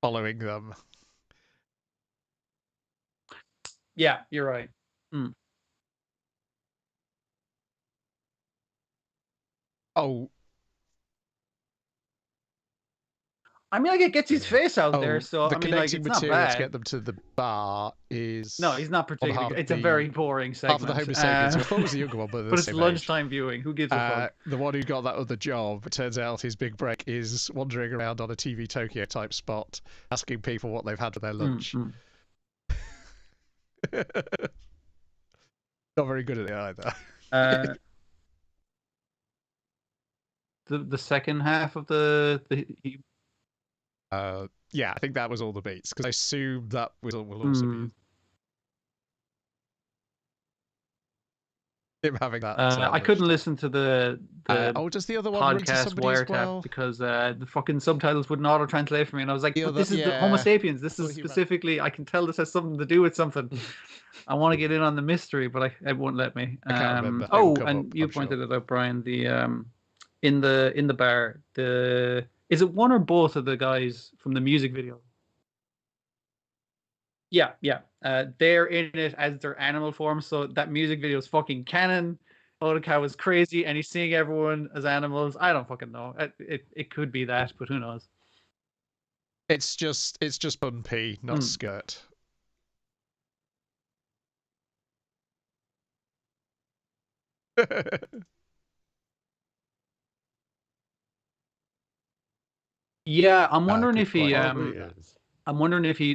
following them. Yeah, you're right. Oh. I mean, like, it gets his face out there, so the I mean, like, it's not bad. To get them to the bar is no, he's not particularly. It's a very boring segment. Half of the Homo sapiens. I thought it was the younger one, but it's lunchtime viewing. Who gives a fuck? The one who got that other job, it turns out his big break is wandering around on a TV Tokyo type spot, asking people what they've had for their lunch. Not very good at it either. The second half of the yeah, I think that was all the beats, because I assume that will also be him having that. I couldn't listen to the does the other one podcast Wiretap because the fucking subtitles wouldn't auto translate for me, and I was like, but this is the Homo sapiens. This is specifically. I can tell this has something to do with something. I want to get in on the mystery, but it won't let me. I can't remember. And you pointed it out, Brian. The in the bar, is it one or both of the guys from the music video? Yeah. They're in it as their animal form, so that music video is fucking canon. ODDTAXI was crazy, and he's seeing everyone as animals. I don't fucking know. It could be that, but who knows? It's just bumpy, not skirt. Yeah, I'm wondering if he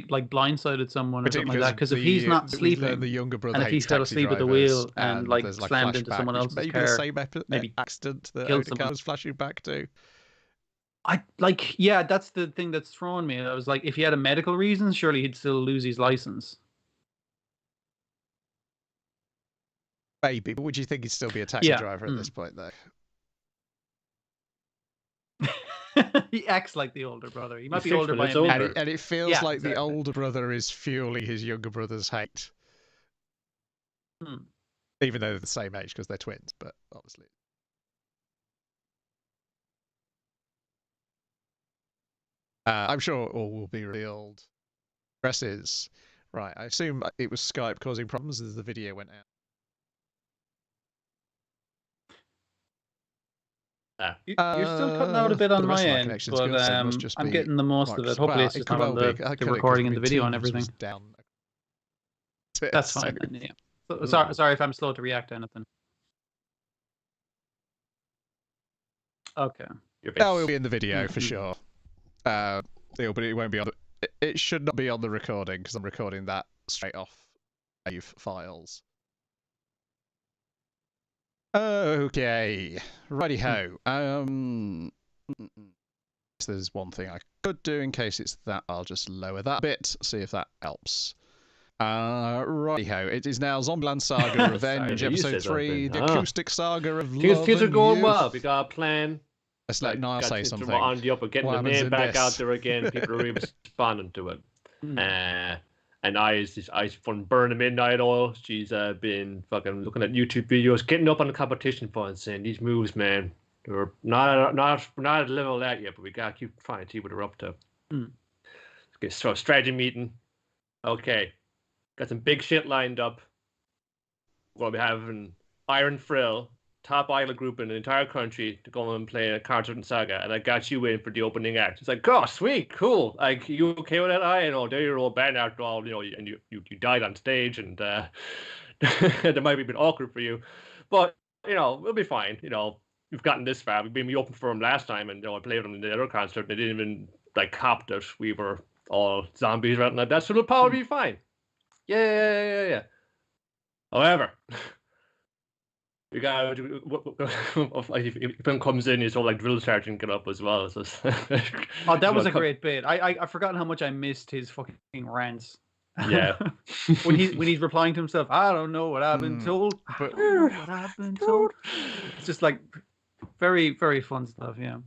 like blindsided someone or something like that. Because if he's not sleeping, the younger brother, and if he fell asleep at the wheel and like slammed into someone else's car, the same accident that ODDTAXI was flashing back to. That's the thing that's thrown me. I was like, if he had a medical reason, surely he'd still lose his license. Maybe, but would you think he'd still be a taxi driver at this point, though? He acts like the older brother. He might be older by a minute. And it feels like the older brother is fueling his younger brother's hate. Even though they're the same age because they're twins, but obviously. I'm sure all will be revealed. Dresses. Right, I assume it was Skype causing problems as the video went out. You're still cutting out a bit on my end, but I'm getting the most of it. Hopefully it's just not on the recording and the video and everything. That's fine. Yeah. Sorry if I'm slow to react to anything. Okay. That will be in the video for sure. But it won't be on. It should not be on the recording because I'm recording that straight off save files. Okay, righty ho. There's one thing I could do in case it's that. I'll just lower that a bit, see if that helps. Righty ho. It is now Zombieland Saga Revenge, episode 3, the acoustic saga of love. Things are going well. We got a plan. Let's let Niall say something. On the upper, getting the name back out there again. People are really responding to it. And I from Burning Midnight Oil. She's been fucking looking at YouTube videos, getting up on the competition fund, saying these moves, man, we're not at the level of that yet, but we gotta keep trying to see what they're up to. Okay, so strategy meeting. Okay, got some big shit lined up. We'll be having Iron Frill, top idol group in the entire country, to go and play a concert in Saga, and I got you in for the opening act. It's like, oh, sweet, cool. Like, you okay with that? I know they're your old band after all, and you died on stage, and that might be a bit awkward for you, but we'll be fine. We've gotten this far. We opened for them last time, and I played them in the other concert. And they didn't even cop that we were all zombies or anything like that, so it'll probably be fine. Yeah. However, you got if him comes in, he's all like drill sergeant get up as well. So that was a great bit. I've forgotten how much I missed his fucking rants. Yeah. when he's replying to himself, I don't know what I've been told. What I've been told. It's just like very, very fun stuff. Yeah.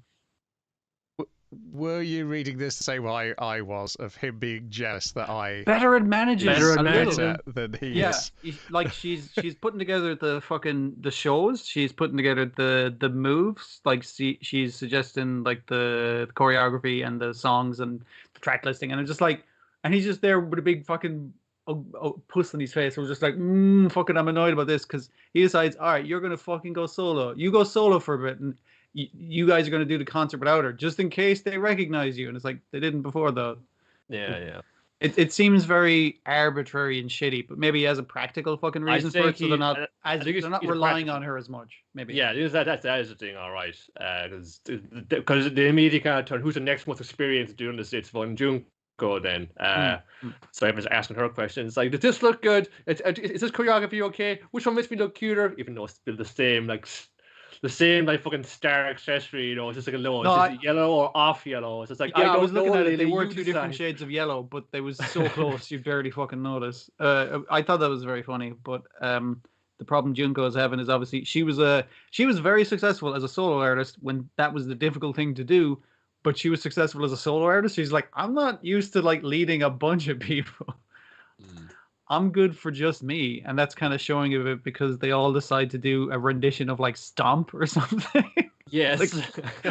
were you reading this the same way I was, of him being jealous that I Veteran managers. Veteran a little. manager. than he Yeah, is? like she's putting together the shows. She's putting together the moves. Like she's suggesting like the choreography and the songs and the track listing. And it's just like, and he's just there with a big fucking puss on his face. We're just like, fucking, I'm annoyed about this because he decides, all right, you're gonna fucking go solo. You go solo for a bit, and you guys are gonna do the concert without her, just in case they recognize you. And it's like they didn't before though. Yeah. It seems very arbitrary and shitty, but maybe he has a practical fucking reason for it, so they're not relying on her as much. Maybe. Yeah, that is the thing. All right, because the immediate kind of turn. Who's the next most experienced doing this? It's Von Junko then. So everyone's asking her questions like, "Does this look good? Is this choreography okay? Which one makes me look cuter?" Even though it's still the same like fucking star accessory, it's just like a low. No, is it yellow or off yellow? It's just like, yeah, I was don't looking know, at it. They Lily, were you two different decide. shades of yellow, but they was so close you'd barely fucking notice. I thought that was very funny, but the problem Junko is having is obviously she was very successful as a solo artist when that was the difficult thing to do, but she was successful as a solo artist. She's like, I'm not used to like leading a bunch of people. I'm good for just me, and that's kind of showing a bit because they all decide to do a rendition of like Stomp or something. Yes. Like,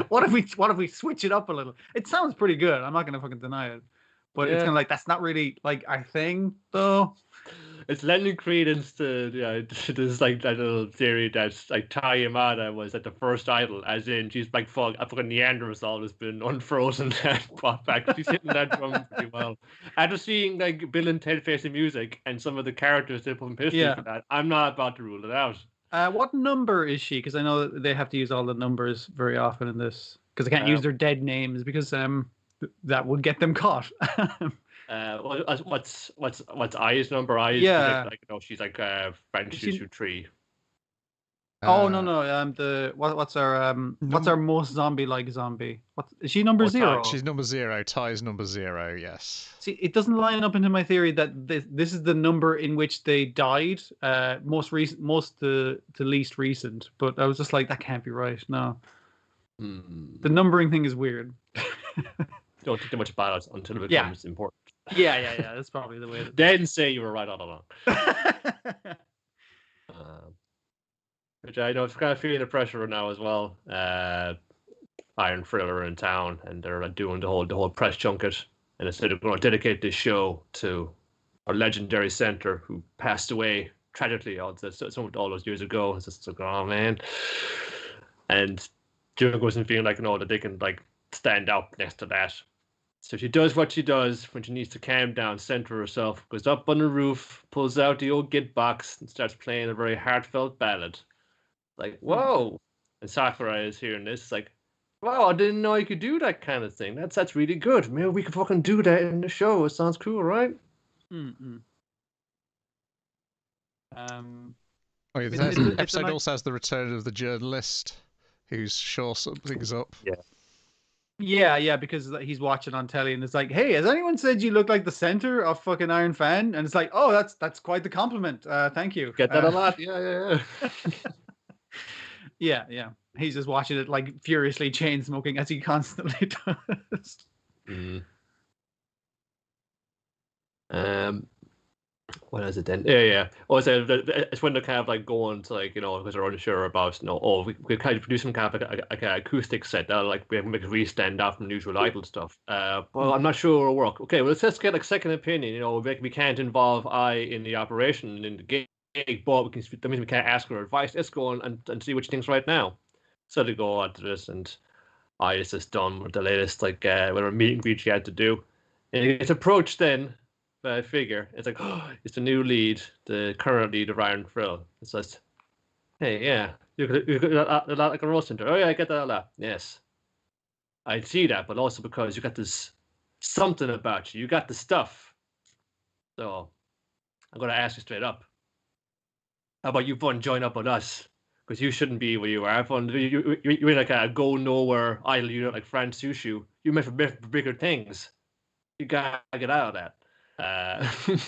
what if we switch it up a little? It sounds pretty good. I'm not gonna fucking deny it, but it's kind of like that's not really like our thing, though. It's lending credence to this like that little theory that like Tai Yamada was at the first idol, as in she's like a fucking Neanderthal has been unfrozen and brought back. She's hitting that drum pretty well. After seeing like Bill and Ted Face the Music and some of the characters they put in history for that, I'm not about to rule it out. What number is she? Because I know that they have to use all the numbers very often in this because they can't use their dead names because that would get them caught. What's I's number? I's yeah, she's like French 3. Oh no! What's our most zombie-like zombie? Is she number 0? She's number 0. Ty's number 0. Yes. See, it doesn't line up into my theory that this is the number in which they died. Most to least recent. But I was just like, that can't be right. No. The numbering thing is weird. Don't think too much about it until it becomes important. Yeah. That's probably the way. Then say you were right all along. Which I know it's kind of feeling the pressure now as well. Iron Frill are in town and they're doing the whole press junket, and instead of going to dedicate this show to our legendary center who passed away tragically all those years ago. It's just like, oh man. And Junko wasn't feeling like that they can like stand up next to that. So she does what she does when she needs to calm down, center herself, goes up on the roof, pulls out the old git box, and starts playing a very heartfelt ballad. Like, whoa. And Sakura is hearing this. It's like, wow, I didn't know you could do that kind of thing. That's really good. Maybe we could fucking do that in the show. It sounds cool, right? The episode also has the return of the journalist who's sure something's up. Yeah, because he's watching on telly and it's like, hey, has anyone said you look like the center of fucking Iron Fan? And it's like, oh, that's quite the compliment. Thank you. Get that a lot. Yeah. Yeah. He's just watching it like furiously chain smoking as he constantly does. What is it then? Yeah. Also, it's when they're kind of like going to like because they're unsure about we kind of produce some kind of like an acoustic set that like we make it really stand out from the usual idol stuff. Well, I'm not sure it'll work. Okay, well let's just get like second opinion. We can't involve I in the operation in the gig, but that means we can't ask her advice. Let's go on and see what she thinks right now. So they go on to this, and I is just done with the latest like whatever meet and greet she had to do, and it's approached then. By a figure, it's like, oh, it's the new lead, the current lead of Iron Frill. It's just, hey, yeah, you got a lot like a roast center. Oh yeah, I get that a lot. Yes, I see that, but also because you got this something about you. You got the stuff. So I'm gonna ask you straight up. How about you fun join up with us? Because you shouldn't be where you are. You're in like a go nowhere idol unit like France Sushu. You're meant for bigger things. You gotta get out of that. This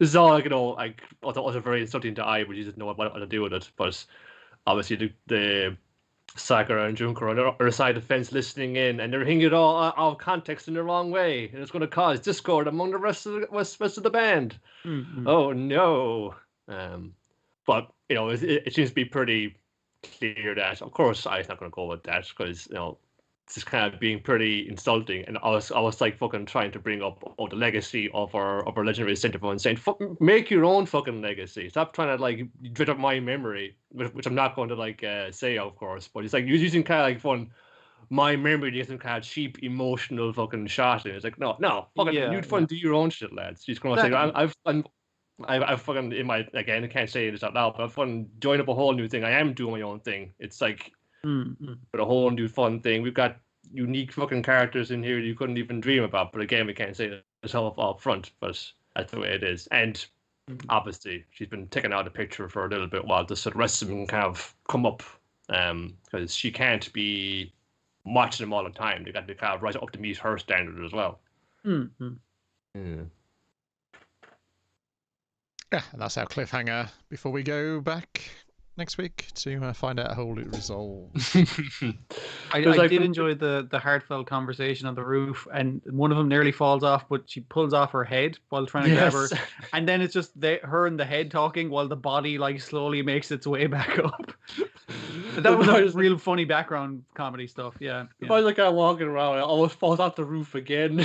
is all like also very insulting to I, but you just know what to do with it. But obviously the Saga and Junko on the other side of the fence listening in, and they're hearing it all out of context in the wrong way, and it's going to cause discord among the rest of the band. Mm-hmm. Oh no! But it seems to be pretty clear that, of course, I'm not going to go with that because it's just kind of being pretty insulting, and I was like fucking trying to bring up the legacy of our legendary centerfold and saying, make your own fucking legacy. Stop trying to like dredge up my memory, which I'm not going to like say, of course. But it's like you're using kind of like fun my memory to get some kind of cheap emotional fucking shot, and it's like no fucking you'd fun do your own shit, lads. She's going to say I've fucking in my again I can't say this out loud, but I've fucking joined up a whole new thing. I am doing my own thing. It's like. But a whole new fun thing. We've got unique fucking characters in here you couldn't even dream about. But again, we can't say this all up front, but that's the way it is. And obviously, she's been taken out of the picture for a little bit while the rest of them can kind of come up, because she can't be watching them all the time. They got to kind of rise up to meet her standard as well. Yeah, and that's our cliffhanger before we go back next week to find out how it resolves. I did enjoy the heartfelt conversation on the roof, and one of them nearly falls off, but she pulls off her head while trying to grab her, and then it's just her and the head talking while the body like slowly makes its way back up. That was a real funny background comedy stuff. Yeah. If I was like walking around, it almost falls off the roof again.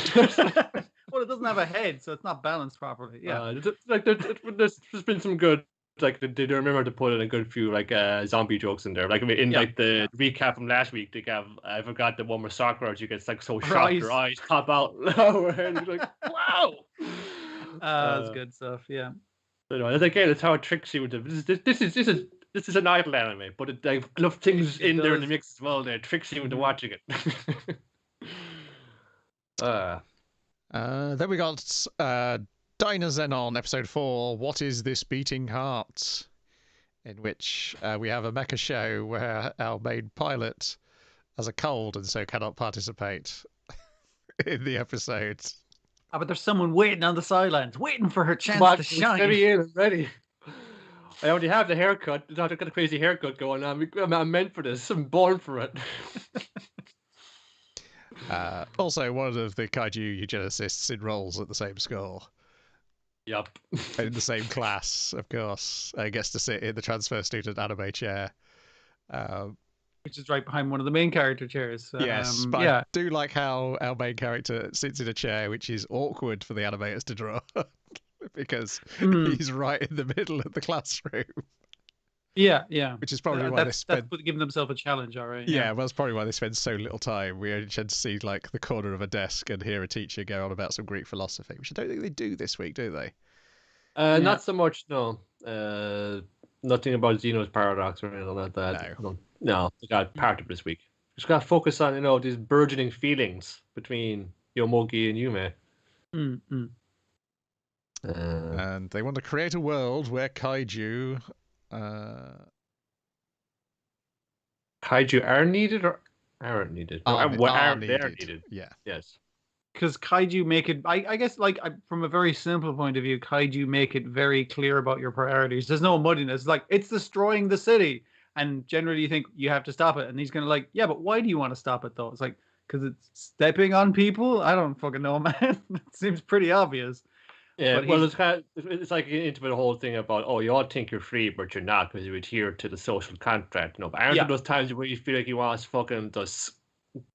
Well, it doesn't have a head, so it's not balanced properly. Yeah. There's been some good. Like they remember to put in a good few like zombie jokes in there. Like in like the recap from last week, they have I forgot the one where Sakura she gets like so shocked her eyes pop out. And you're like, wow. That's good stuff. Yeah. Again, it's how it tricks you into this is an idle anime, but it like love things in there in the mix as well. There tricks you into watching it. Then we got DYNAZENON episode 4, What is This Beating Heart? In which we have a mecha show where our main pilot has a cold and so cannot participate in the episode. But there's someone waiting on the sidelines, waiting for her chance to shine. Ready. I already have the haircut. I've got a crazy haircut going on. I'm meant for this. I'm born for it. Also, one of the kaiju eugenicists enrolls at the same school. Yep. In the same class, of course. Gets to sit in the transfer student anime chair. Which is right behind one of the main character chairs. Yes, but I do like how our main character sits in a chair, which is awkward for the animators to draw. Because he's right in the middle of the classroom. Yeah. Which is probably why they spend... That's giving themselves a challenge, all right. Yeah, well, that's probably why they spend so little time. We only tend to see like the corner of a desk and hear a teacher go on about some Greek philosophy, which I don't think they do this week, do they? Not so much, no. Nothing about Zeno's paradox or anything like that. No, they got part of this week. Just got to focus on these burgeoning feelings between Yomogi and Yume. And they want to create a world where kaiju are needed or aren't needed? Are needed. Yeah. Yes. Because kaiju make it, I guess, like from a very simple point of view, kaiju make it very clear about your priorities. There's no muddiness. Like, it's destroying the city, and generally you think you have to stop it, and he's gonna like, yeah, but why do you want to stop it though? It's like because it's stepping on people. I don't fucking know, man. It seems pretty obvious. Yeah, well, it's like into the whole thing about, you all think you're free, but you're not because you adhere to the social contract. But aren't there those times where you feel like you want to fucking just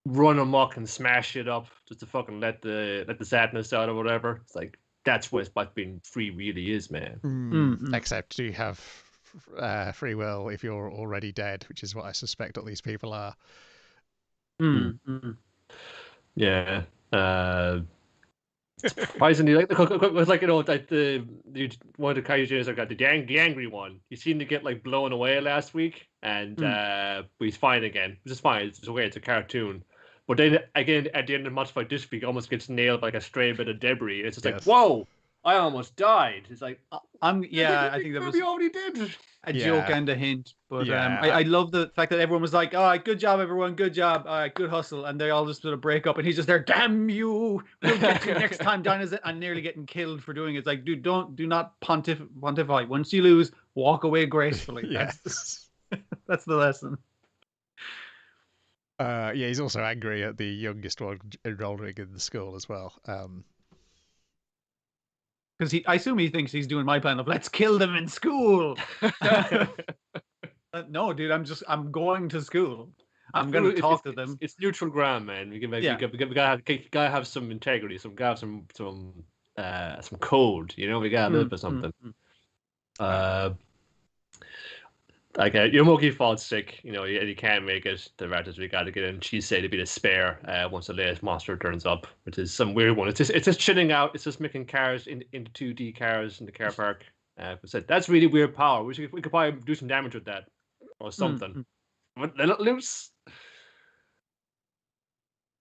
run amok and smash shit up just to fucking let the sadness out or whatever? It's like, that's what being free really is, man. Except you have free will if you're already dead, which is what I suspect all these people are. Yeah. Why isn't he like one of the kaiju I got the angry one? He seemed to get like blown away last week, and but he's fine again. Which is fine. It's okay. It's a cartoon. But then again, at the end of the Modified this week, almost gets nailed by like a stray bit of debris. It's just like, whoa! I almost died. It's like, I think that was already did a joke and a hint. But I love the fact that everyone was like, all right, good job, everyone, good job, all right, good hustle. And they all just sort of break up, and he's just there, damn you, we'll get you next time, DYNAZENON, and nearly getting killed for doing it. It's like, dude, do not pontify. Once you lose, walk away gracefully. Yes. That's the lesson. Yeah, he's also angry at the youngest one enrolling in the school as well. Because I assume he thinks he's doing my plan of let's kill them in school. No, dude, I'm going to school. I'm going to talk to them. It's neutral ground, man. We gotta have some integrity. We gotta have some code. You know, we gotta live for something. Like Yomogi falls sick, you know, and he can't make it. The writers, we got to get in. She's said to be the spare once the latest monster turns up, which is some weird one. It's just chilling out. It's just making cars into 2D cars in the car park. Said that's really weird power. We could probably do some damage with that or something. Let it loose.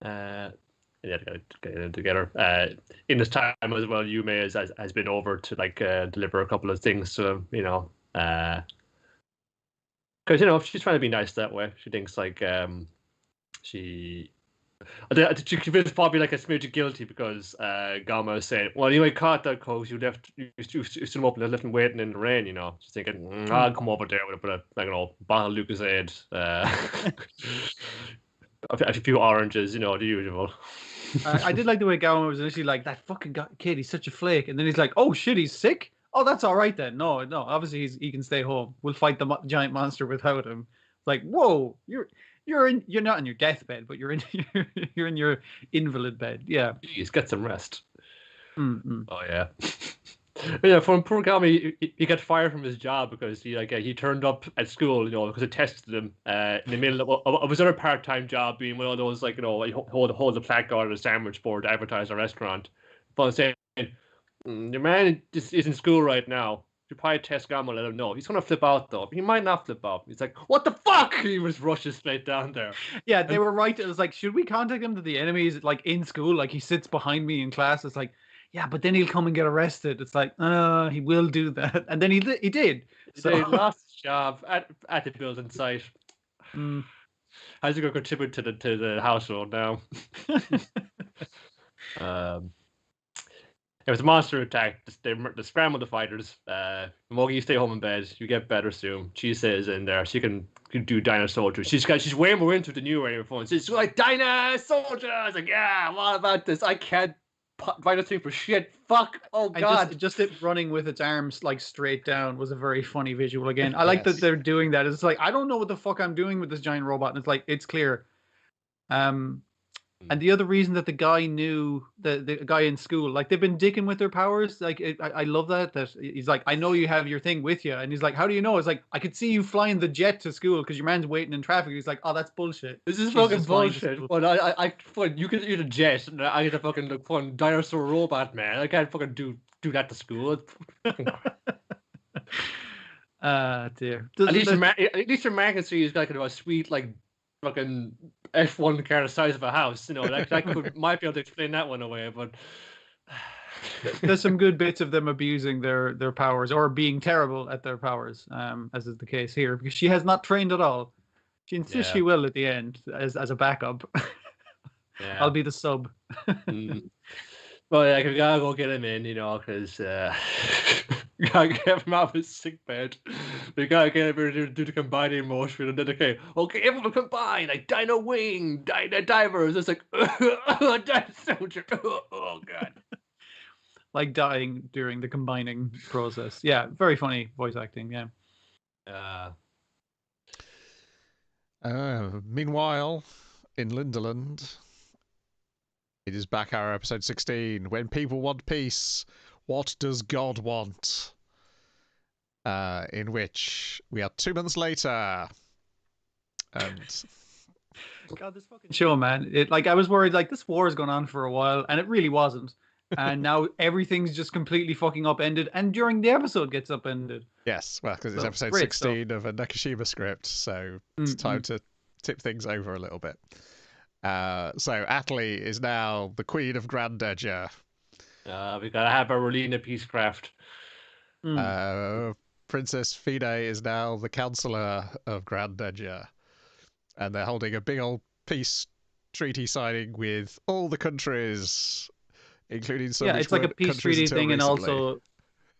Yeah, to get it together. In this time as well, Yume has been over to like deliver a couple of things. So you know. Because, you know, she's trying to be nice that way. She thinks, like, she feels probably like a smidge guilty because Gama is saying, well, you ain't caught that because you stood him up and left him waiting in the rain, you know. She's thinking, I'll come over there with a like, you know, bottle of Lucozade, a few oranges, you know, the usual. I did like the way Gama was initially like, that fucking kid, he's such a flake. And then he's like, oh, shit, he's sick? Oh, that's all right then. No, obviously he can stay home. We'll fight the giant monster without him. It's like, whoa, you're not in your deathbed, but you're in your invalid bed. Yeah. Please get some rest. Oh yeah. Yeah, from poor Gami, he got fired from his job because he turned up at school, you know, because it tested him in the middle of his other part-time job, being one of those, like, you know, hold the placard at a sandwich board to advertise a restaurant. But saying, your man is in school right now. You probably test Gamma, let him know. He's gonna flip out though. He might not flip out. He's like, what the fuck? He was rushes straight down there. Yeah, they were right. It was like, should we contact him to the enemies like in school? Like he sits behind me in class. It's like, yeah, but then he'll come and get arrested. It's like, he will do that. And then he did. So he lost his job at the building site. How's he gonna contribute to the household now? It was a monster attack. They scrambled the fighters. Mogi, you stay home in bed. You get better soon. Chisa is in there. She can do Dino Soldier. She's way more into the new radio phone. She's like, Dino Soldier. I was like, yeah, what about this? I can't find a thing for shit. Fuck. Oh god. Just it running with its arms like straight down was a very funny visual. Again, I like that they're doing that. It's like, I don't know what the fuck I'm doing with this giant robot, and it's like, it's clear. And the other reason that the guy knew the guy in school, like they've been dicking with their powers. Like I love that he's like, I know you have your thing with you, and he's like, how do you know? It's like, I could see you flying the jet to school because your man's waiting in traffic. He's like, oh, that's bullshit. This is fucking bullshit. But I you can use a jet, and I get a fucking fun dinosaur robot, man. I can't fucking do that to school. Dear. At least your man can see he's got kind of a sweet like fucking F1 car the size of a house, you know, that might be able to explain that one away, but there's some good bits of them abusing their powers or being terrible at their powers, as is the case here, because she has not trained at all. She insists she will at the end as a backup. Yeah. I'll be the sub. Well, yeah, we gotta go get him in, you know, because we gotta get him out of his sick bed. We gotta get him to do the combining motion, and then okay, everyone combine, like Dino Wing, Dino Divers. It's like, Dino Soldier. Oh god, like dying during the combining process. Yeah, very funny voice acting. Yeah. Meanwhile, in Lindeland. It is back our episode 16. When people want peace, what does God want? In which we are 2 months later. And God, this fucking show, man. I was worried like this war has gone on for a while, and it really wasn't. And now everything's just completely fucking upended, and during the episode gets upended. Yes, well, because it's episode 16 of a Nakashima script, so it's time to tip things over a little bit. So Atli is now the Queen of Grandeja. We gotta have a Rolina Peacecraft. Princess Fide is now the Chancellor of Grandeja. And they're holding a big old peace treaty signing with all the countries, including some. Yeah, it's like a peace treaty thing, and also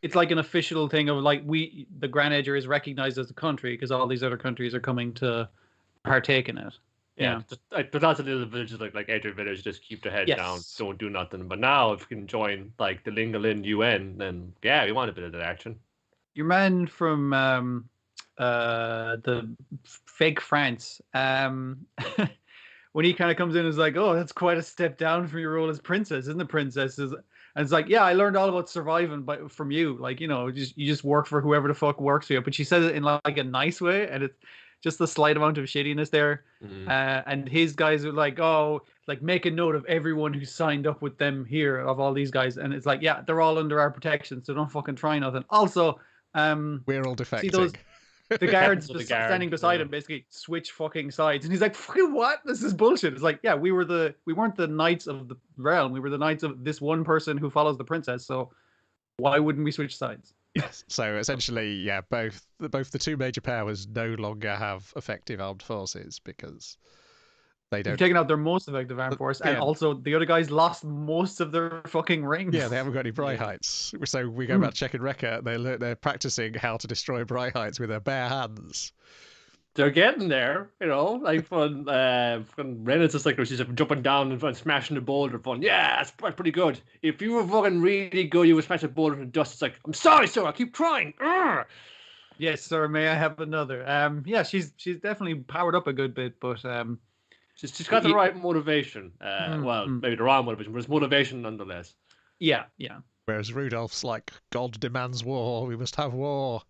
it's like an official thing of like the Grandeja is recognized as a country because all these other countries are coming to partake in it. Yeah, just, like, there's lots of little villages like enter village, just keep their head down, don't do nothing. But now, if you can join like the Lingalin UN, then yeah, we want a bit of that action. Your man from the fake France, when he kind of comes in and is like, "Oh, that's quite a step down from your role as princess, isn't it, princesses?" And it's like, "Yeah, I learned all about surviving from you. Like, you know, you just work for whoever the fuck works for you." But she says it in like a nice way, and it's just a slight amount of shittiness there. And his guys are like, "Oh, like make a note of everyone who signed up with them here, of all these guys." And it's like, yeah, they're all under our protection, so don't fucking try nothing. Also, we're all defecting. See those, the guards The standing beside him basically switch fucking sides, and he's like, "Fucking what? This is bullshit." It's like, yeah, we weren't the knights of the realm. We were the knights of this one person who follows the princess. So why wouldn't we switch sides? Yes. So essentially, yeah, both the two major powers no longer have effective armed forces because they don't. They've taken out their most effective armed force, and also the other guys lost most of their fucking rings. Yeah, they haven't got any Bryhites. So we go back checking Rekka. They're practicing how to destroy Bryhites with their bare hands. They're getting there, you know. Like when Renna's just like she's jumping down and smashing the boulder. Fun, yeah, that's pretty good. If you were fucking really good, you would smash a boulder in dust. It's like, I'm sorry, sir, I keep trying. Urgh. Yes, sir. May I have another? Yeah, she's definitely powered up a good bit, but she's got the right motivation. Well, maybe the wrong motivation, but it's motivation nonetheless. Yeah. Whereas Rudolph's like, God demands war. We must have war.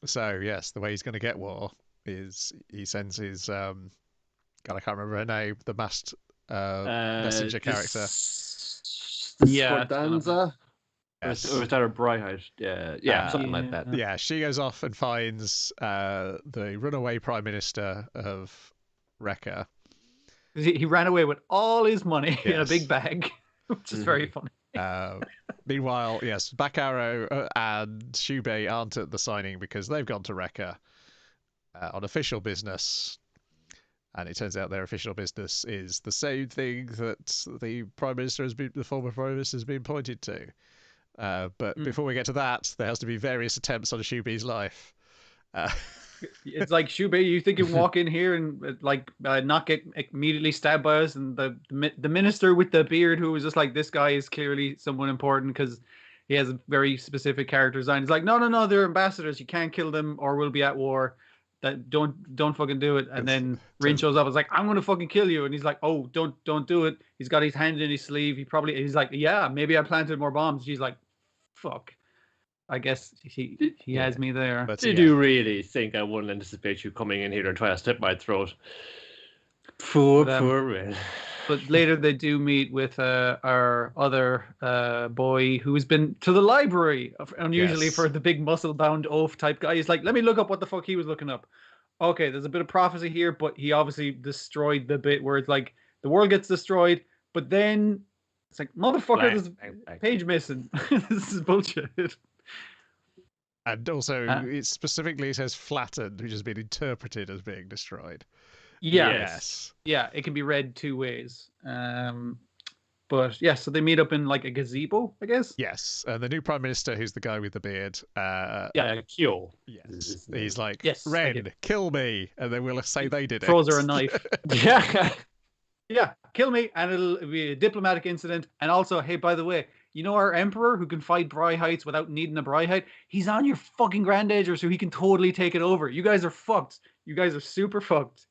So yes, the way he's going to get war is he sends his God, I can't remember her name, the masked messenger character. Danza. Yes. Or was that a Bryhite? Yeah, something like that. Yeah, she goes off and finds the runaway prime minister of Rekka. He ran away with all his money in a big bag, which is very funny. Meanwhile, yes, Back Arrow and Shubei aren't at the signing because they've gone to Rekka on official business. And it turns out their official business is the same thing that the former prime minister has been pointed to. But before we get to that, there has to be various attempts on Shubei's life. It's like, Shubei, you think you can walk in here and not get immediately stabbed by us? And the minister with the beard, who was just like, this guy is clearly someone important because he has a very specific character design. He's like, no, they're ambassadors. You can't kill them or we'll be at war. That don't fucking do it. And then Rin shows up. It's like, I'm gonna fucking kill you. And he's like, oh, don't do it. He's got his hand in his sleeve. He's like, yeah, maybe I planted more bombs. She's like, fuck. I guess he has me there. But did you really think I wouldn't anticipate you coming in here and try to slip my throat? Poor Rin. But later they do meet with our other boy who's been to the library, unusually for the big muscle-bound oaf type guy. He's like, let me look up what the fuck he was looking up. Okay, there's a bit of prophecy here, but he obviously destroyed the bit where it's like the world gets destroyed, but then it's like, motherfucker, there's a page missing. This is bullshit. And also, it specifically says flattened, which has been interpreted as being destroyed. Yes. Yeah, it can be read two ways. But yeah, so they meet up in like a gazebo, I guess. Yes, the new prime minister, who's the guy with the beard. Kyo. Yes, he's like, Ren, kill me, and then we'll say they did it. Throws her a knife. Yeah, kill me, and it'll be a diplomatic incident. And also, hey, by the way, you know our emperor who can fight Bryhites without needing a Bryhite? He's on your fucking grandager, so he can totally take it over. You guys are fucked. You guys are super fucked.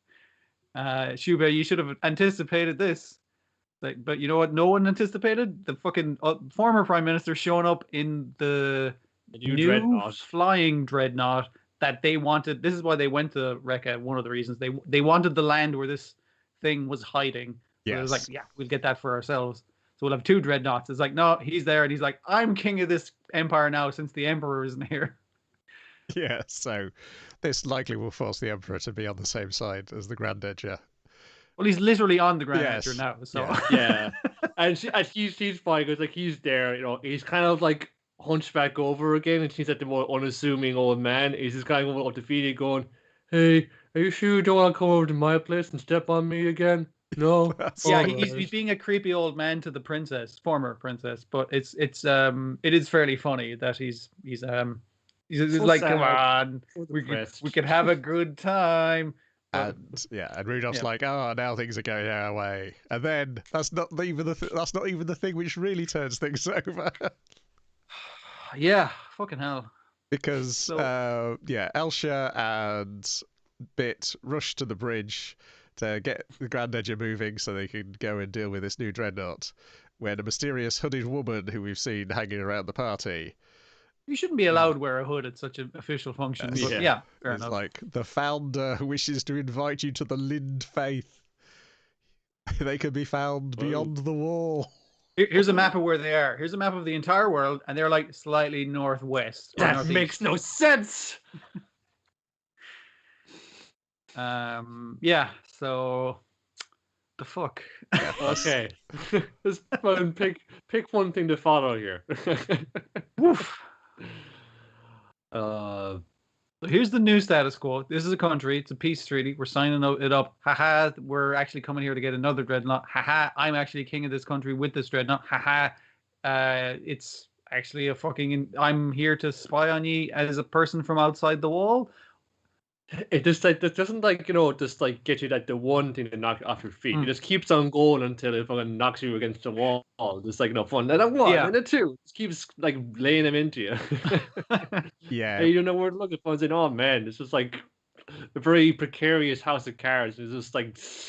Shubei, you should have anticipated this. But you know what no one anticipated? The fucking former prime minister showing up in the new dreadnought. Flying dreadnought that they wanted. This is why they went to Rekka. One of the reasons they wanted the land where this thing was hiding. So it was like, yeah, we'll get that for ourselves. So we'll have two dreadnoughts. It's like, no, he's there, and he's like, I'm king of this empire now since the emperor isn't here. Yeah, so this likely will force the emperor to be on the same side as the Grandager. Well, he's literally on the Grandager now, so yeah. And she's fine because like he's there, you know, he's kind of like hunchback over again, and she's like the more unassuming old man. He's just kind of going up to Feedy going, "Hey, are you sure you don't want to come over to my place and step on me again?" No. Yeah, he's being a creepy old man to the princess, former princess, but it is fairly funny that he's so like, sad. Come on, we could have a good time. And Rudolph's like, oh, now things are going our way, and then that's not even the thing which really turns things over. Yeah, fucking hell. Because Elsha and Bit rush to the bridge to get the Grand Edger moving so they can go and deal with this new dreadnought, when a mysterious hooded woman who we've seen hanging around the party. You shouldn't be allowed to wear a hood at such an official function. But fair enough. Like, the founder wishes to invite you to the Lind Faith. They can be found beyond the wall. Here's a map of where they are. Here's a map of the entire world, and they're like slightly northwest. That makes no sense. So the fuck. Okay. Just pick one thing to follow here. Woof. So here's the new status quo. This is a country. It's a peace treaty. We're signing it up. Haha, we're actually coming here to get another dreadnought. Haha, I'm actually king of this country with this dreadnought. Haha, it's actually I'm here to spy on ye as a person from outside the wall. It just doesn't just get you the one thing to knock off your feet. It just keeps on going until it fucking knocks you against the wall. Just fun. And then one, and then two. Just keeps laying them into you. Yeah. And you don't know where to look. It's like, oh man, it's just like a very precarious house of cards. It's just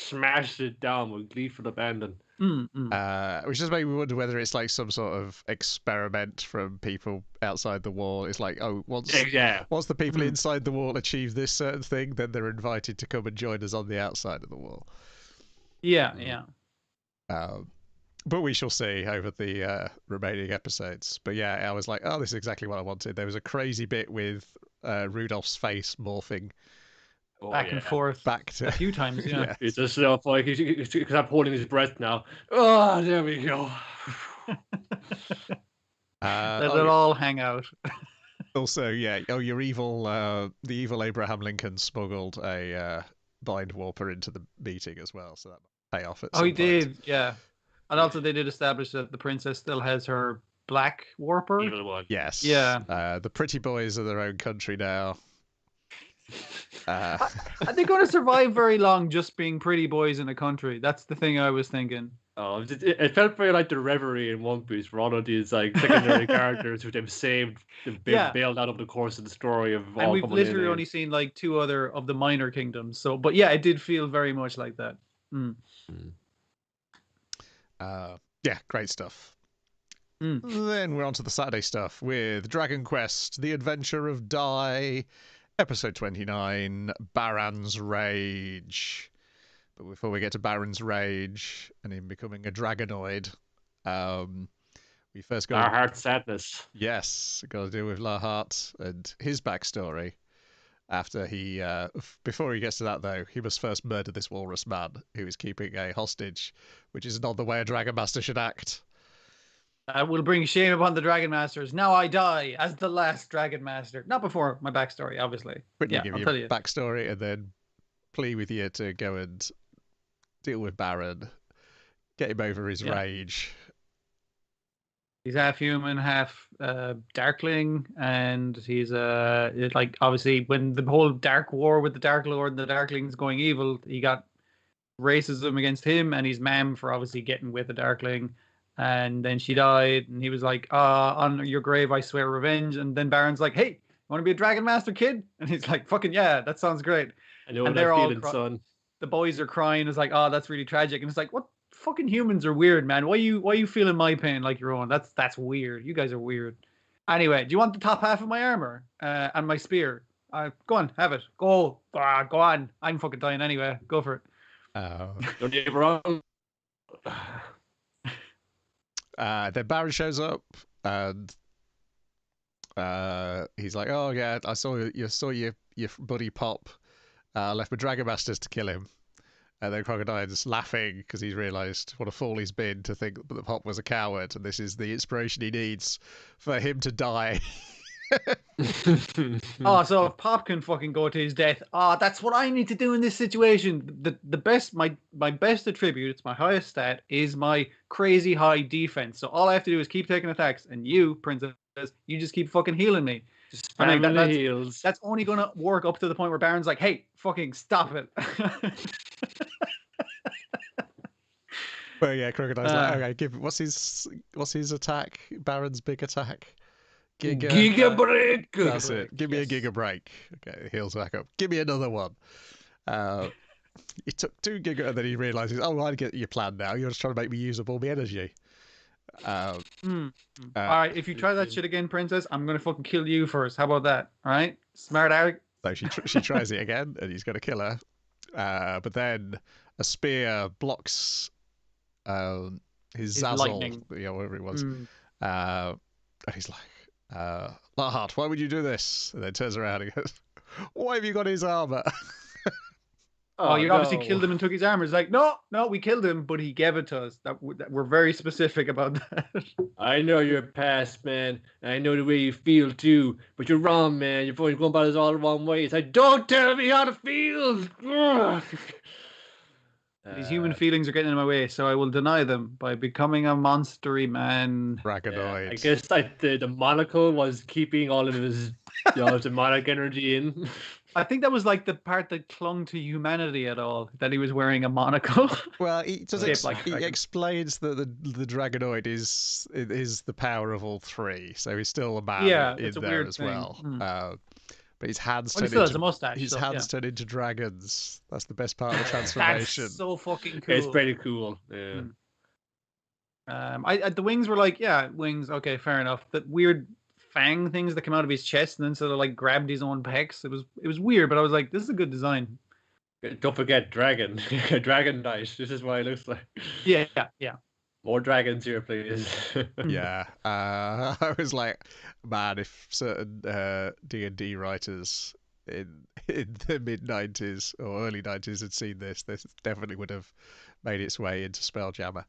smashed it down with gleeful abandon. Which just made me wonder whether it's some sort of experiment from people outside the wall. It's like, oh, once the people inside the wall achieve this certain thing, then they're invited to come and join us on the outside of the wall. But we shall see over the remaining episodes. But I was like, oh, this is exactly what I wanted. There was a crazy bit with Rudolph's face morphing back and forth a few times. It's just so funny because I'm holding his breath now. Oh, there we go. Let it all hang out. Also, your evil, the evil Abraham Lincoln smuggled a blind warper into the meeting as well, so that might pay off at some point. Did, yeah. And also they did establish that the princess still has her black warper. Evil one. Yes. Yeah. The pretty boys of their own country now. Are they going to survive very long just being pretty boys in a country? That's the thing I was thinking. Oh, it felt very like the Reverie in One Piece, where all of these secondary characters who they've saved, they've bailed out over the course of the story of all. And we've literally only seen 2 other of the minor kingdoms. So, but it did feel very much like that. Great stuff. Then we're on to the Saturday stuff with Dragon Quest: The Adventure of Dai. Episode 29, Baran's Rage. But before we get to Baran's Rage and him becoming a Dragonoid, we first got Lahart's sadness. Yes, got to deal with Lahart and his backstory. After before he gets to that though, he must first murder this walrus man who is keeping a hostage, which is not the way a Dragon Master should act. That will bring shame upon the Dragon Masters. Now I die as the last Dragon Master. Not before my backstory, obviously. But give you backstory and then plea with you to go and deal with Baran, get him over his rage. He's half human, half Darkling, and he's obviously when the whole Dark War with the Dark Lord and the Darklings going evil, he got racism against him and his mom for obviously getting with the Darkling. And then she died, and he was like, on your grave, I swear revenge. And then Baron's like, hey, you want to be a Dragon Master, kid? And he's like, fucking yeah, that sounds great. I know what I'm feeling, son. The boys are crying. It's like, oh, that's really tragic. And it's like, what? Fucking humans are weird, man. Why you feeling my pain like your own? That's weird. You guys are weird. Anyway, do you want the top half of my armor and my spear? Go on, have it. Go on. I'm fucking dying anyway. Go for it. Don't get me wrong. Then Baran shows up and he's like, "Oh yeah, I saw your buddy Pop. Left my Dragon Masters to kill him." And then Crocodile's laughing because he's realised what a fool he's been to think that Pop was a coward, and this is the inspiration he needs for him to die. Oh, so if Pop can fucking go to his death, that's what I need to do in this situation. The best, my best attribute, it's my highest stat, is my crazy high defense. So all I have to do is keep taking attacks, and you, Princess, you just keep fucking healing me. Just I mean, spamming the heels. that's only going to work up to the point where Baron's like, hey, fucking stop it. Well, yeah, Crocodile's like, okay, what's his attack? Baron's big attack. Giga break. That's it. Give me a giga break. Okay, heals back up. Give me another one. He took 2 giga, and then he realizes, oh, I get your plan now. You're just trying to make me use up all my energy. All right, if you try that shit again, Princess, I'm gonna fucking kill you first. How about that? All right, smart aleck. So she tries it again, and he's gonna kill her. But then a spear blocks his Zazzle, lightning. Whatever it was. And he's like, Lockhart, why would you do this? And then turns around and goes, why have you got his armor? Oh, you obviously killed him and took his armor. It's like, no, we killed him, but he gave it to us. That we're very specific about that. I know your past, man. And I know the way you feel too. But you're wrong, man. You're going about this all the wrong way. It's like, don't tell me how to feel. These human feelings are getting in my way, so I will deny them by becoming a monstery man. Dragonoid. I guess the monocle was keeping all of his demonic energy in. I think that was like the part that clung to humanity at all, that he was wearing a monocle. Well, he Dragon. explains that the Dragonoid is the power of all 3, so he's still a man in there as well. But his hands turn still has a mustache. His hands turn into dragons. That's the best part of the transformation. That's so fucking cool. It's pretty cool. Yeah. The wings were like, wings. Okay, fair enough. That weird fang things that come out of his chest and then sort of like grabbed his own pecs. It was weird, but I was like, this is a good design. Don't forget dragon, Dragon Knight. This is what it looks like. Yeah. More dragons here, please. Yeah, I was like, man, if certain D&D writers in the mid-90s or early 90s had seen this definitely would have made its way into Spelljammer.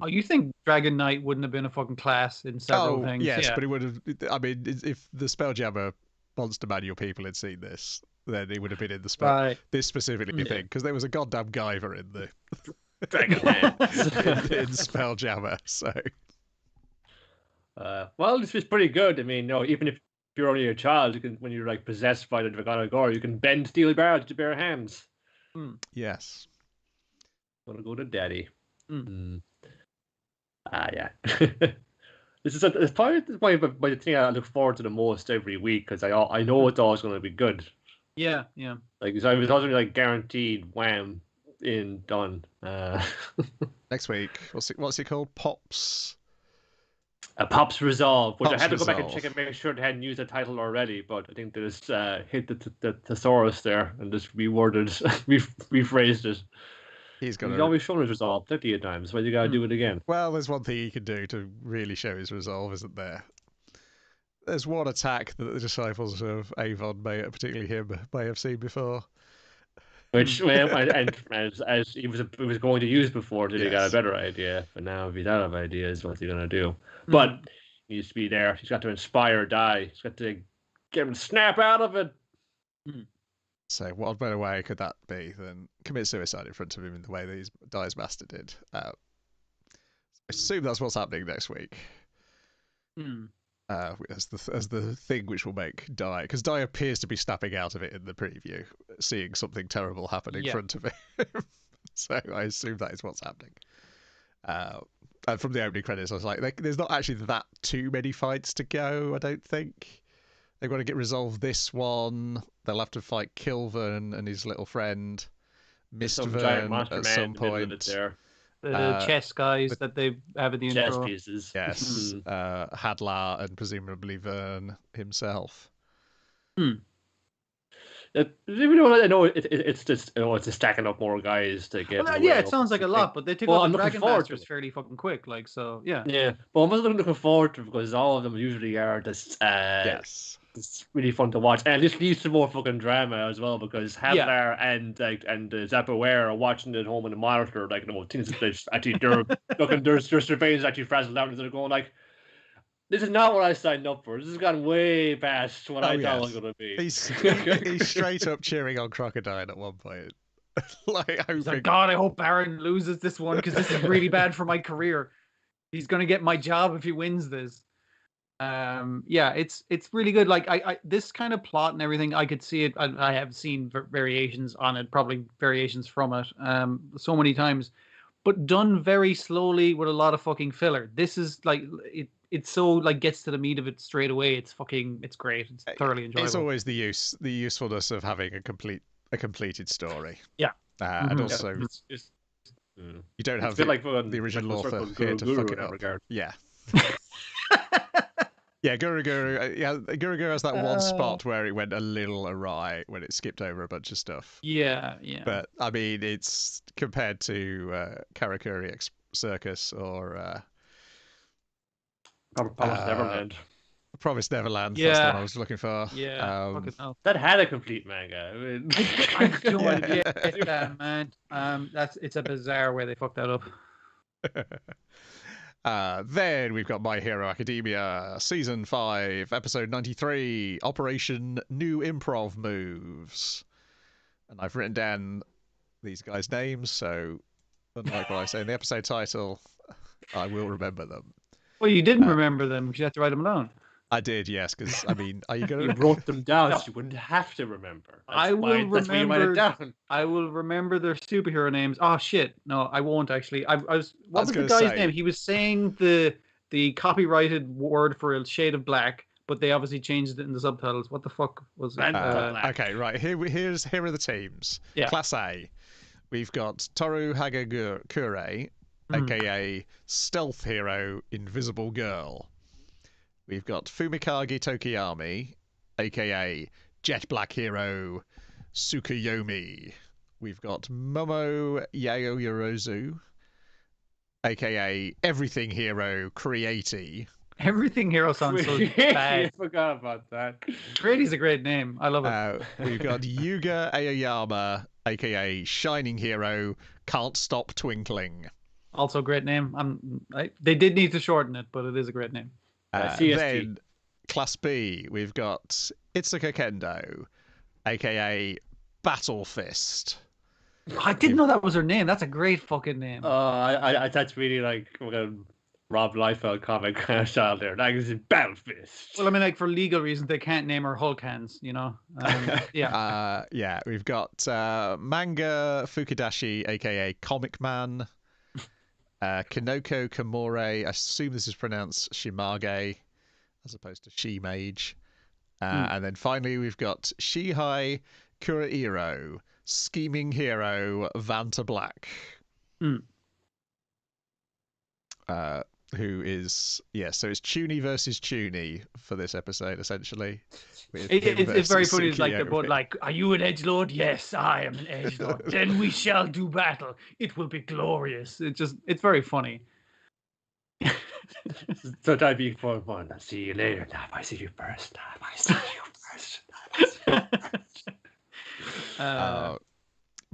You think Dragon Knight wouldn't have been a fucking class in several things? Yes, but it would have. I mean, if the Spelljammer Monster Manual people had seen this, then it would have been in the this specifically thing, because there was a goddamn Guyver in the Dragon in Spelljammer. So, well, this was pretty good. I mean, even if you're only a child, you can, when you're like possessed by the Dragonagor, you can bend steel bars with your bare hands. Yes. Want to go to daddy? Yeah. It's probably the thing I look forward to the most every week, because I know it's always going to be good. Yeah. Like, so it's always like guaranteed wham in done. Next week, what's it called? Pops. Pops Resolve, which I had to go back and Resolve. check and make sure they hadn't used the title already, but I think they just hit the thesaurus there and just reworded, rephrased it. He's always shown his resolve plenty of times, but you gotta do it again. Well, there's one thing he can do to really show his resolve, isn't there? There's one attack that the disciples of Avon, particularly him, may have seen before. Which, and as he was going to use before, till he got a better idea. But now, if he's out of ideas, what's he gonna do? But he needs to be there. He's got to inspire Die. He's got to get him to snap out of it. So, what better way could that be than commit suicide in front of him in the way that Die's master did? I assume that's what's happening next week. As the thing which will make Die, because Die appears to be snapping out of it in the preview, seeing something terrible happen in front of him. So I assume that is what's happening. And from the opening credits, I was like, there's not actually that too many fights to go, I don't think. They've got to get resolved this one. They'll have to fight Kilvern and his little friend Mistvern at some point. The chess guys that they have at the intro. Chess pieces. Yes. Hadlar and presumably Vern himself. Even though I know it's just it's just stacking up more guys to get. Well, it sounds like a lot, but they take all the Dragon Masters fairly fucking quick, like so. Yeah. Yeah, but I'm also looking forward to it because all of them usually are just it's really fun to watch, and this leads to more fucking drama as well because Hadlar and Zapaware are watching it at home on the monitor, like things that actually they're looking their surveillance actually frazzled out and they're going like. This is not what I signed up for. This has gone way past what I thought it was going to be. He's straight up cheering on Crocodile at one point. He's like, God, I hope Baron loses this one because this is really bad for my career. He's going to get my job if he wins this. Yeah, it's really good. Like I this kind of plot and everything, I could see it. I have seen variations on it, probably variations from it, so many times, but done very slowly with a lot of fucking filler. This is like it's so like gets to the meat of it straight away. It's great. It's thoroughly enjoyable. It's always the usefulness of having a completed story. Yeah. And also you don't have like the original author here to fuck it up. Regard. Yeah. Yeah, Guru Guru has that one spot where it went a little awry when it skipped over a bunch of stuff. Yeah. But I mean, it's compared to Karakuri Circus or Promised Neverland. Promised Neverland. Yeah. That's the one I was looking for. Yeah. That had a complete manga. I mean, I don't get that, man. It's a bizarre way they fucked that up. Then we've got My Hero Academia, Season 5, Episode 93, Operation New Improv Moves. And I've written down these guys' names, so unlike what I say in the episode title, I will remember them. Well, you didn't remember them because you had to write them down. I did, yes, because, I mean, are you going to... You wrote them down so you wouldn't have to remember. I will remember. That's why you write it down. I will remember their superhero names. Oh, shit. No, I won't, actually. What was the guy's name? He was saying the copyrighted word for a shade of black, but they obviously changed it in the subtitles. What the fuck was it? Okay, right. Here are the teams. Yeah. Class A. We've got Toru Hagakure, a.k.a. Stealth Hero Invisible Girl. We've got Fumikage Tokiyami, a.k.a. Jet Black Hero Tsukuyomi. We've got Momo Yayorozu, a.k.a. Everything Hero Creati. Everything Hero sounds so bad. I forgot about that. Creati's a great name. I love it. We've got Yuga Aoyama, a.k.a. Shining Hero Can't Stop Twinkling. Also a great name. They did need to shorten it, but it is a great name. Then, Class B, we've got Itsuka Kendo, aka Battle Fist. I didn't know that was her name. That's a great fucking name. That's really like Rob Liefeld comic kind of style there. Like, this is Battle Fist. Well, I mean, like for legal reasons, they can't name her Hulk hands, you know? Yeah. Yeah, we've got Manga Fukudashi, aka Comic Man. Kinoko Komore, I assume this is pronounced Shimage, as opposed to She-Mage. And then finally we've got Shihai Kurairo, Scheming Hero Vanta Black. Who is, so it's Toonie versus Toonie for this episode, essentially. It's very funny. It's like they're both like, "Are you an edgelord? Yes, I am an edgelord. Then we shall do battle. It will be glorious." It's very funny. So that'd be fun. I'll see you later. Now, I see you first.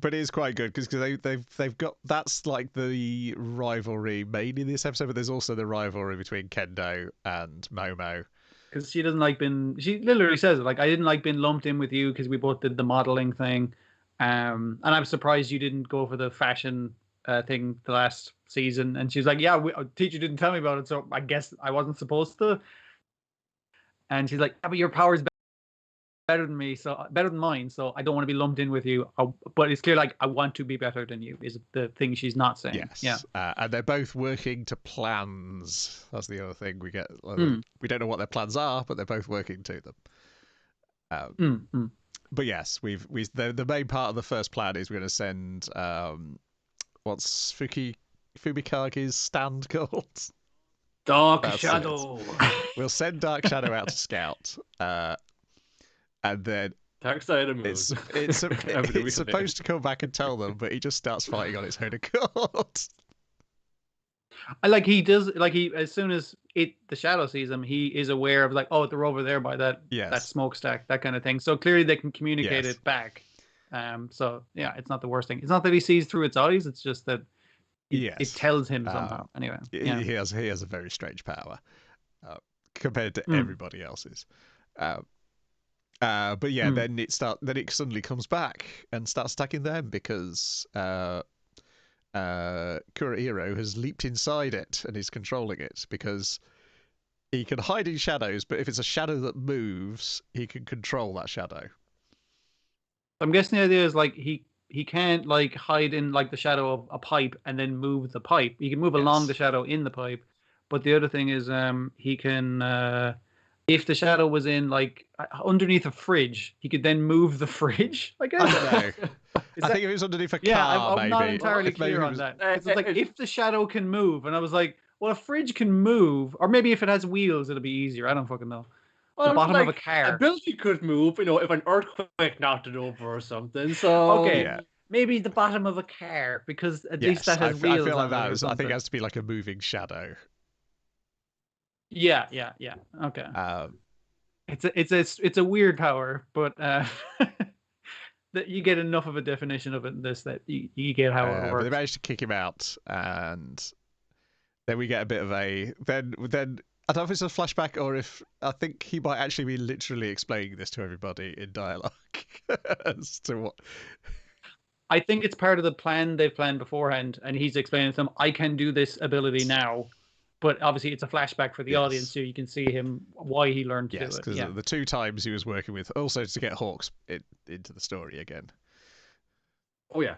But it is quite good because they've got, that's like the rivalry mainly in this episode, but there's also the rivalry between Kendo and Momo. Because she doesn't like she literally says it, like, I didn't like being lumped in with you because we both did the modeling thing. And I'm surprised you didn't go for the fashion thing the last season. And she's like, yeah, teacher didn't tell me about it, so I guess I wasn't supposed to. And she's like, yeah, but your power's better than mine, so I don't want to be lumped in with you. But it's clear, like, I want to be better than you is the thing she's not saying. Yes. Yeah. And they're both working to plans. That's the other thing we get. We don't know what their plans are, but they're both working to them. But yes, the main part of the first plan is we're going to send what's Fumikage's stand called? Dark Shadow. We'll send Dark Shadow out to scout. And then Dark Side of the Moon. It's supposed to come back and tell them, but he just starts fighting on its own accord. As soon as the Shadow sees him, he is aware of, like, oh, they're over there by that smokestack, that kind of thing. So clearly they can communicate it back. So yeah, it's not the worst thing. It's not that he sees through its eyes. It's just that it tells him somehow. Anyway, he has a very strange power compared to everybody else's. But yeah, then it suddenly comes back and starts attacking them because Kurihiro has leaped inside it and is controlling it, because he can hide in shadows, but if it's a shadow that moves, he can control that shadow. I'm guessing the idea is like he can't like hide in like the shadow of a pipe and then move the pipe. He can move along the shadow in the pipe, but the other thing is he can if the shadow was in like underneath a fridge, he could then move the fridge. I guess. I don't know. I think if it was underneath a car, I'm not entirely clear on that. It's like if the shadow can move, and I was like, well, a fridge can move, or maybe if it has wheels, it'll be easier. I don't fucking know. Well, the bottom like, of a car. A building could move, you know, if an earthquake knocked it over or something. So maybe the bottom of a car, because at least that has wheels. I feel like on that. I think it has to be like a moving shadow. Yeah. Okay. It's a weird power, but that you get enough of a definition of it in this that you get how it works. But they managed to kick him out, and then we get a bit of a then. I don't know if it's a flashback or if I think he might actually be literally explaining this to everybody in dialogue as to what. I think it's part of the plan they've planned beforehand, and he's explaining to them, I can do this ability now. But obviously it's a flashback for the audience, so you can see him, why he learned to do it. Yes, because the 2 times he was working with, also to get Hawks into the story again. Oh, yeah.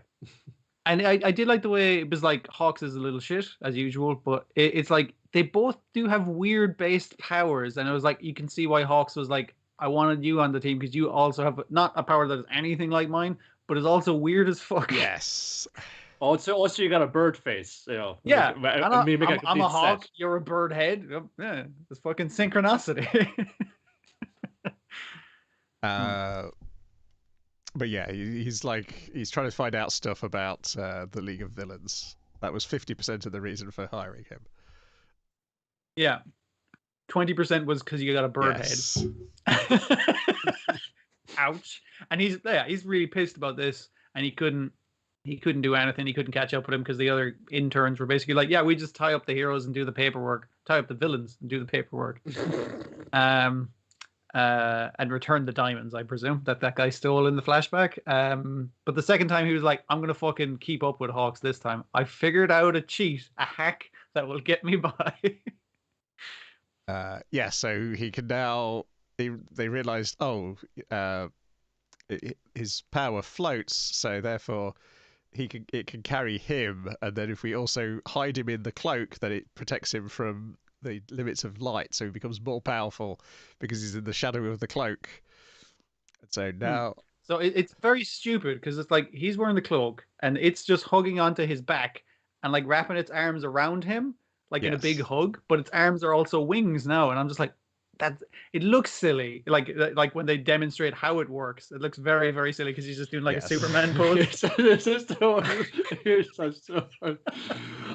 And I did like the way it was like Hawks is a little shit, as usual, but it's like they both do have weird based powers. And it was like, you can see why Hawks was like, I wanted you on the team because you also have not a power that is anything like mine, but is also weird as fuck. Yes. Also, you got a bird face, you know. Yeah, I'm a hawk. You're a bird head. Yeah, it's fucking synchronicity. But yeah, he's trying to find out stuff about the League of Villains. That was 50% of the reason for hiring him. Yeah, 20% was because you got a bird head. Ouch! And he's really pissed about this, and he couldn't do anything. He couldn't catch up with him because the other interns were basically like, yeah, we just tie up the heroes and do the paperwork, tie up the villains and do the paperwork. And return the diamonds, I presume, that guy stole in the flashback. But the second time he was like, I'm going to fucking keep up with Hawks this time. I figured out a cheat, a hack that will get me by. So he can now, they realized, his power floats, so therefore it can carry him, and then if we also hide him in the cloak, then it protects him from the limits of light, so he becomes more powerful because he's in the shadow of the cloak. And so now so it's very stupid because it's like he's wearing the cloak and it's just hugging onto his back and like wrapping its arms around him like in a big hug, but its arms are also wings now, and I'm just like, it looks silly, like when they demonstrate how it works, it looks very, very silly because he's just doing like a Superman pose.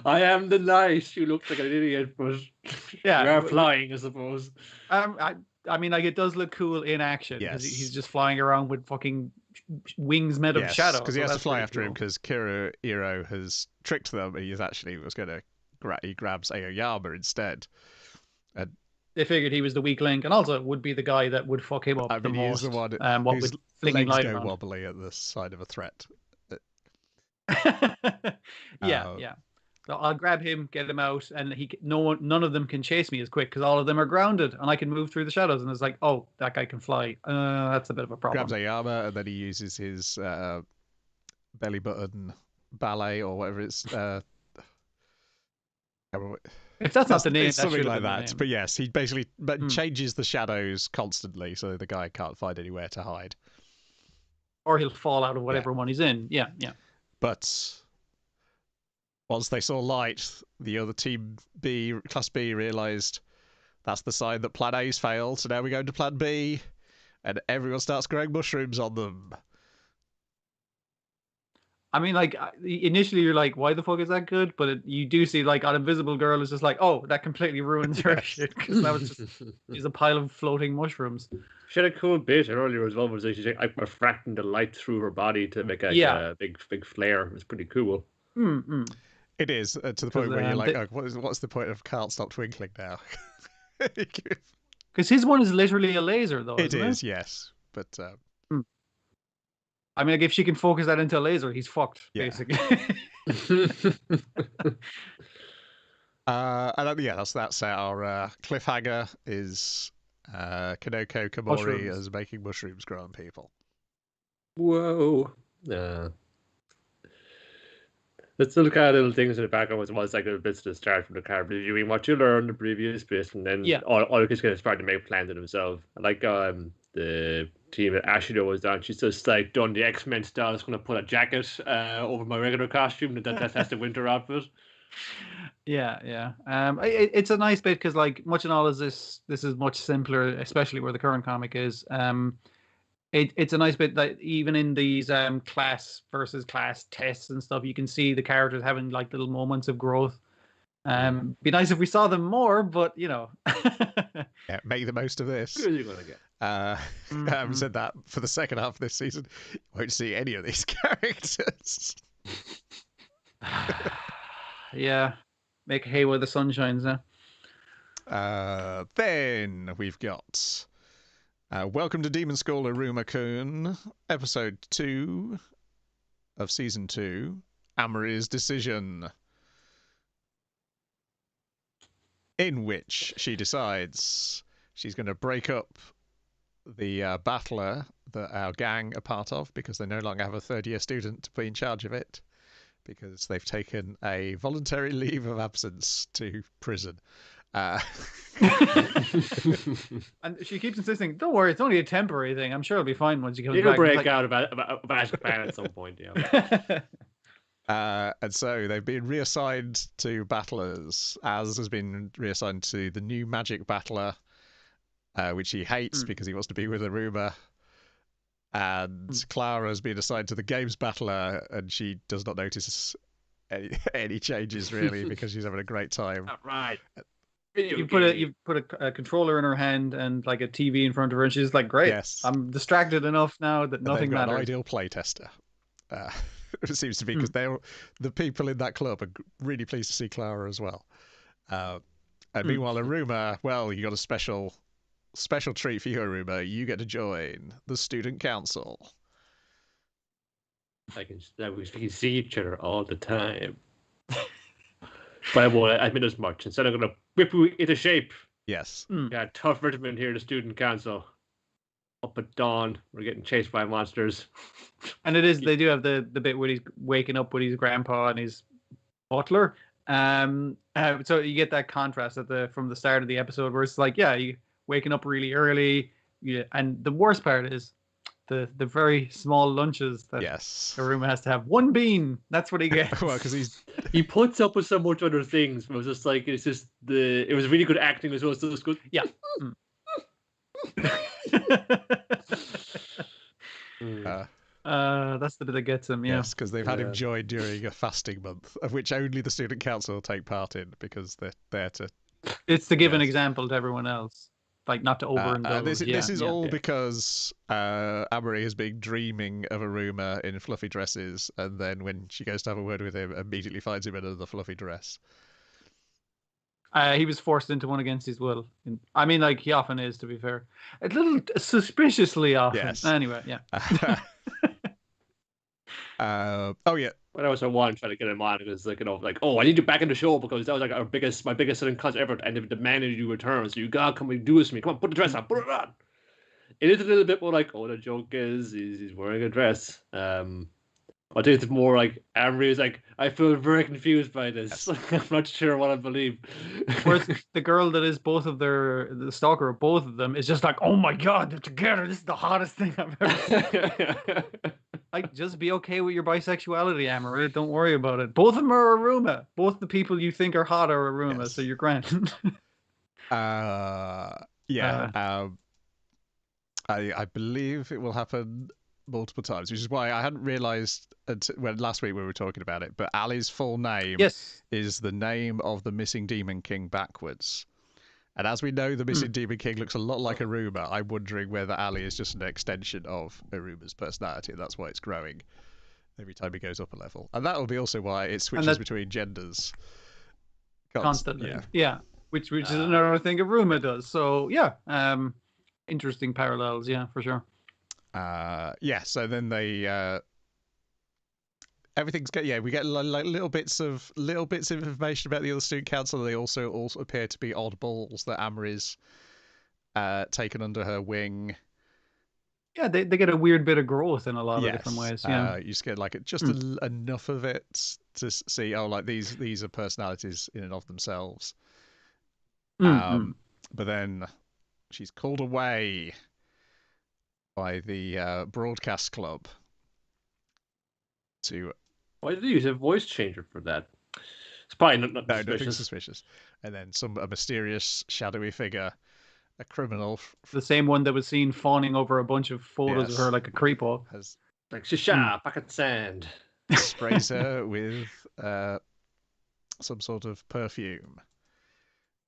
I am the knight. You look like an idiot, but you are flying, I suppose. I mean, like, it does look cool in action because he's just flying around with fucking wings made of shadow. Because he has to fly after him because Iro has tricked them. He was going to he grabs Aoyama instead. And they figured he was the weak link, and also would be the guy that would fuck him up the most. He's the one whose legs go wobbly at the side of a threat. Yeah. So I'll grab him, get him out, and none of them can chase me as quick because all of them are grounded, and I can move through the shadows. And it's like, oh, that guy can fly. That's a bit of a problem. Grabs Aoyama, and then he uses his belly button ballet or whatever it's. If that's not the name, it's something like that. But yes, he basically changes the shadows constantly, so the guy can't find anywhere to hide. Or he'll fall out of whatever one he's in. Yeah. But once they saw light, the other team B, Class B, realised that's the sign that Plan A's failed. So now we go to Plan B, and everyone starts growing mushrooms on them. I mean, like, initially you're like, why the fuck is that good? But you do see, like, an Invisible Girl is just like, oh, that completely ruins her shit. Because that was she's a pile of floating mushrooms. She had a cool bit earlier as well, was she like refracting the light through her body to make a big flare. It was pretty cool. Mm-hmm. It is, to the point where you're like, what's the point of Can't Stop Twinkling now? Because his one is literally a laser, though. It is, yes. But I mean, like, if she can focus that into a laser, he's fucked, basically. That's our cliffhanger is Kanoko Komori Mushrooms. as making mushrooms grow on people. Whoa. There's still kind of little things in the background, which was like little bits to start from the car reviewing what you learn the previous bit, and then all kids kind of start to make plans of themselves. Like the team that Ashido was on, she's just like done the X-Men style. It's going to put a jacket over my regular costume. That's the winter outfit. Yeah. It's a nice bit because, like, much and all as this is much simpler, especially where the current comic is. It's a nice bit that even in these class versus class tests and stuff, you can see the characters having like little moments of growth. Be nice if we saw them more, but you know. Yeah, make the most of this. Who are you gonna get? I haven't said that for the second half of this season. Won't see any of these characters. Yeah, make hay while the sun shines now. Then we've got Welcome to Demon School, Iruma-kun, episode 2 of season 2, Amory's Decision, in which she decides she's going to break up the battler that our gang are part of because they no longer have a third-year student to be in charge of it because they've taken a voluntary leave of absence to prison. And she keeps insisting, don't worry, it's only a temporary thing. I'm sure it'll be fine once you come back. It'll break out about Japan at some point, yeah. And so they've been reassigned to battlers. Az has been reassigned to the new magic battler, which he hates because he wants to be with Iruma. And Clara has been assigned to the games battler, and she does not notice any changes really because she's having a great time. Right. You put a controller in her hand and like a TV in front of her, and she's like, "Great, yes. I'm distracted enough now that nothing matters." An ideal playtester. It seems to be because the people in that club are really pleased to see Clara as well. And meanwhile, Iruma, well, you got a special treat for you, Iruma. You get to join the student council. We can see each other all the time. But I won't admit as much. Instead, I'm going to whip you into shape. Yes. Yeah, tough vitamin here, the student council. Up at dawn, we're getting chased by monsters. And they do have the bit where he's waking up with his grandpa and his butler. So you get that contrast from the start of the episode where it's like, yeah, you waking up really early. Yeah, and the worst part is the very small lunches that Iruma has to have. One bean, that's what he gets. Well, because he puts up with so much other things. But it was just like it was really good acting as well. So it was good. Yeah. That's the bit that gets him. Yeah. Yes, because they've had him join during a fasting month, of which only the student council will take part in because they're there to. It's to give an example to everyone else. Like not to overindulge. This is all because Amory has been dreaming of Iruma in fluffy dresses, and then when she goes to have a word with him, immediately finds him in another fluffy dress. He was forced into one against his will. I mean, like he often is, to be fair. A little suspiciously often. Yes. Anyway, yeah. Oh yeah. When I was on one trying to get him on, it was like, I need you back in the show because that was like my biggest selling concert ever, and they've demanded you return. So you gotta come and do this with me. Come on, put the dress on, put it on. It is a little bit more like, the joke is he's wearing a dress. I think it's more like Amory is like, I feel very confused by this. Yes. I'm not sure what I believe. Whereas the girl that is the stalker of both of them is just like, oh my god, they're together. This is the hottest thing I've ever seen. Like, just be okay with your bisexuality, Amory. Don't worry about it. Both of them are Iruma. Both the people you think are hot are Iruma, so you're grand. I believe it will happen multiple times, which is why I hadn't realized when last week we were talking about it, but Ali's full name is the name of the missing Demon King backwards. And as we know, the missing Demon King looks a lot like Iruma. I'm wondering whether Ali is just an extension of Iruma's personality, and that's why it's growing every time he goes up a level. And that will be also why it switches between genders constantly. Yeah. Which is another thing Iruma does. So yeah, interesting parallels. Yeah, for sure. So then they everything's good. Yeah, we get like little bits of information about the other student council. They also appear to be oddballs that Amory's taken under her wing. Yeah, they get a weird bit of growth in a lot of different ways. Yeah, you just get like just enough of it to see. Oh, like these are personalities in and of themselves. But then she's called away by the broadcast club to. Why did they use a voice changer for that? It's probably not suspicious. Nothing suspicious. And then a mysterious shadowy figure, a criminal, the same one that was seen fawning over a bunch of photos of her like a creepo, has like shisha back at sand, sprays her with some sort of perfume.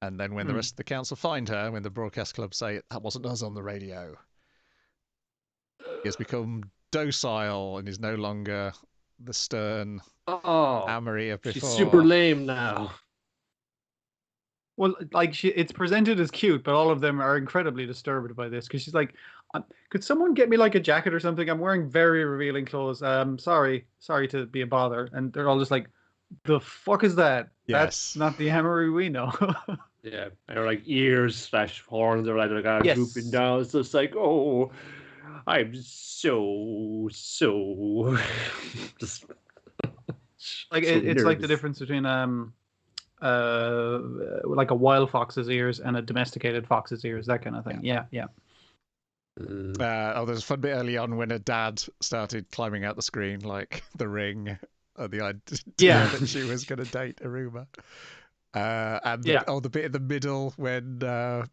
And then when the rest of the council find her, when the broadcast club say that wasn't us on the radio, he has become docile and is no longer the stern Amory of before. She's super lame now. Well, like it's presented as cute, but all of them are incredibly disturbed by this because she's like, "Could someone get me like a jacket or something? I'm wearing very revealing clothes. Sorry to be a bother." And they're all just like, "The fuck is that? Yes. That's not the Amory we know." Yeah, and like ears / horns are like drooping down. It's just like, oh, I'm so just like it's like the difference between like a wild fox's ears and a domesticated fox's ears, that kind of thing. Yeah. There's a fun bit early on when her dad started climbing out the screen like the Ring, the idea that she was going to date Iruma. The bit in the middle when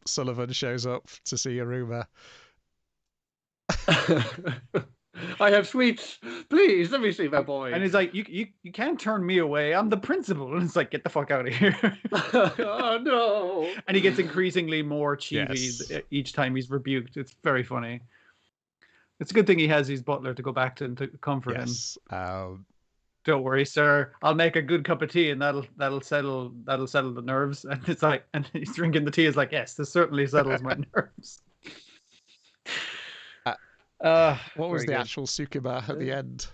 Sullivan shows up to see Iruma. I have sweets. Please let me see my boy. And he's like, you can't turn me away. I'm the principal. And it's like, get the fuck out of here. Oh no. And he gets increasingly more chibi each time he's rebuked. It's very funny. It's a good thing he has his butler to go back to and to comfort him. Don't worry, sir. I'll make a good cup of tea, and that'll settle the nerves. And it's like, and he's drinking the tea. Is like, yes, this certainly settles my nerves. What was the actual Tsukuba at the end?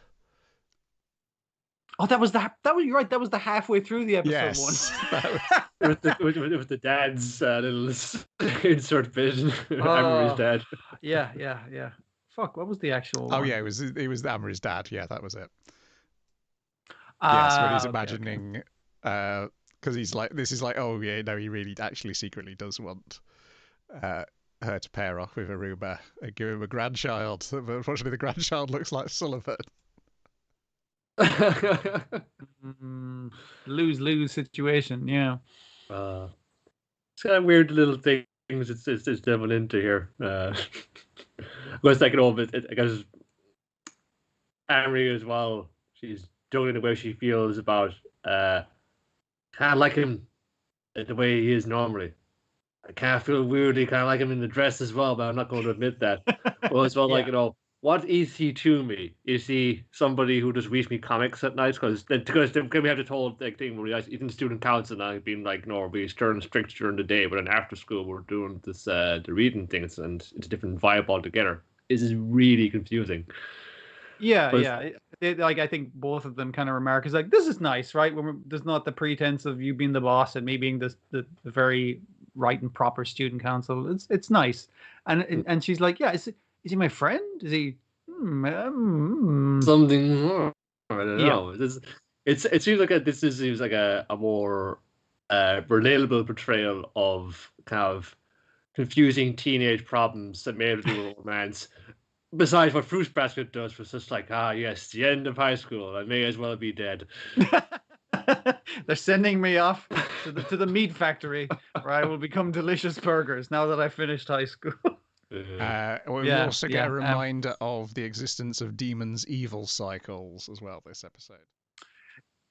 Oh, that was you're right. That was the halfway through the episode one. It was the dad's little insert bit. Amory's dad. Yeah. Fuck, what was the actual one? Yeah, it was Amory's dad. Yeah, that was it. Yes, when he's imagining, because he's like, this is like, oh yeah, no, he really actually secretly does want her to pair off with Iruma and give him a grandchild. But unfortunately, the grandchild looks like Sullivan. Lose situation. Yeah. It's kind of weird little things it's delving into here. It's like I guess Amory as well. She's juggling the way she feels about can't like him the way he is normally. I kind of feel weirdly kind of like him in the dress as well, but I'm not going to admit that. Well, as well, like, what is he to me? Is he somebody who just reads me comics at night? Because we have the whole thing where he's in the student council and I've been like, no, we're stern and strict during the day, but then after school we're doing this the reading things, and it's a different vibe altogether. This is really confusing. Yeah. I think both of them kind of remark is like, this is nice, right? When there's not the pretense of you being the boss and me being the very right and proper student council. It's nice, and she's like, yeah, is he my friend? Is he something more? I don't know. It seems like this seems like a more relatable portrayal of kind of confusing teenage problems that may have to do with romance. Besides what Fruits Basket does, was just like, yes, the end of high school. I may as well be dead. They're sending me off to the meat factory where I will become delicious burgers now that I finished high school. We also get a reminder of the existence of demons' evil cycles as well this episode.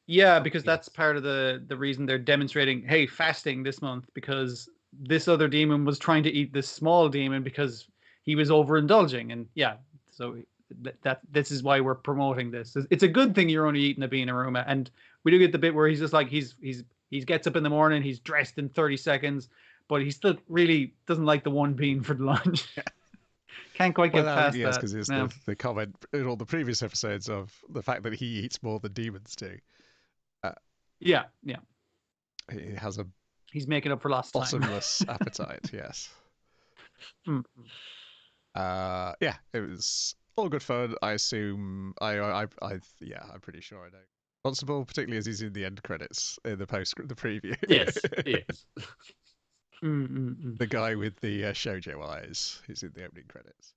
Yeah, because that's part of the reason they're demonstrating, hey, fasting this month, because this other demon was trying to eat this small demon because he was overindulging. And so this is why we're promoting this. It's a good thing you're only eating a bean Iruma. And we do get the bit where he's just like, he gets up in the morning, he's dressed in 30 seconds, but he still really doesn't like the one bean for lunch. Can't quite get past yes, that. because it's No. the comment in all the previous episodes of the fact that he eats more than demons do. Yeah. He has a He's making up for lost time. bottomless appetite. Yes. Mm. Yeah, it was all good fun. I assume I'm pretty sure I know Constable, particularly as he's in the end credits in the preview. Yes. The guy with the shoujo eyes who's in the opening credits.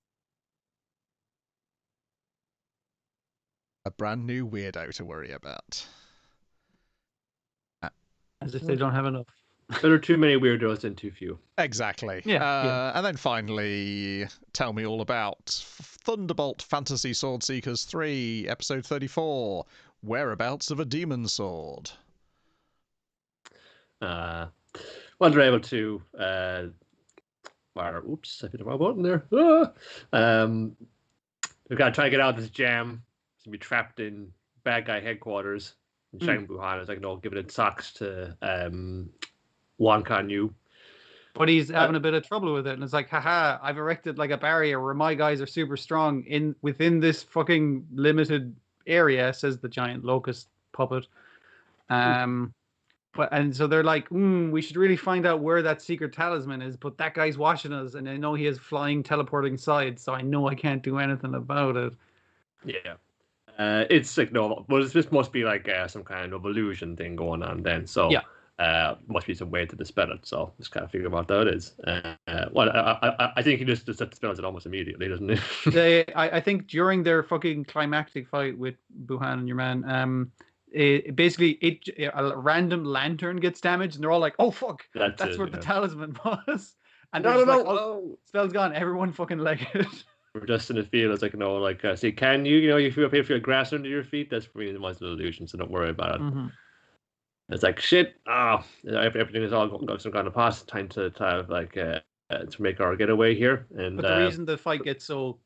A brand new weirdo to worry about. As if they don't have enough. There are too many weirdos and too few. Exactly. Yeah. And then finally, tell me all about Thunderbolt Fantasy Sword Seekers 3, Episode 34, Whereabouts of a Demon Sword. Well, they're able to... oops, I hit the wrong button there. We've got to try to get out of this jam. To be trapped in bad guy headquarters. And Shang Buhan is like, no, give it socks to Wan Kan Yu. But he's having a bit of trouble with it, and it's like, haha, I've erected like a barrier where my guys are super strong within this fucking limited area, says the giant locust puppet. And so they're like, we should really find out where that secret talisman is, but that guy's watching us, and I know he has flying, teleporting sides, so I know I can't do anything about it. Yeah. It's like, no, but this must be like some kind of illusion thing going on then. So must be some way to dispel it. So just kind of figure out what that is. I think he just dispels it almost immediately, doesn't he? I think during their fucking climactic fight with Buhan and your man, a random lantern gets damaged, and they're all like, "Oh fuck, that's where the talisman was." And no, spell's gone. Everyone fucking leg it. We're just in the field. It's like, say, can you feel up here, feel grass under your feet? That's for me the most illusion, so don't worry about it. Mm-hmm. It's like, shit, everything is all got some kind of past. Time to have, to make our getaway here. And but the reason the fight gets so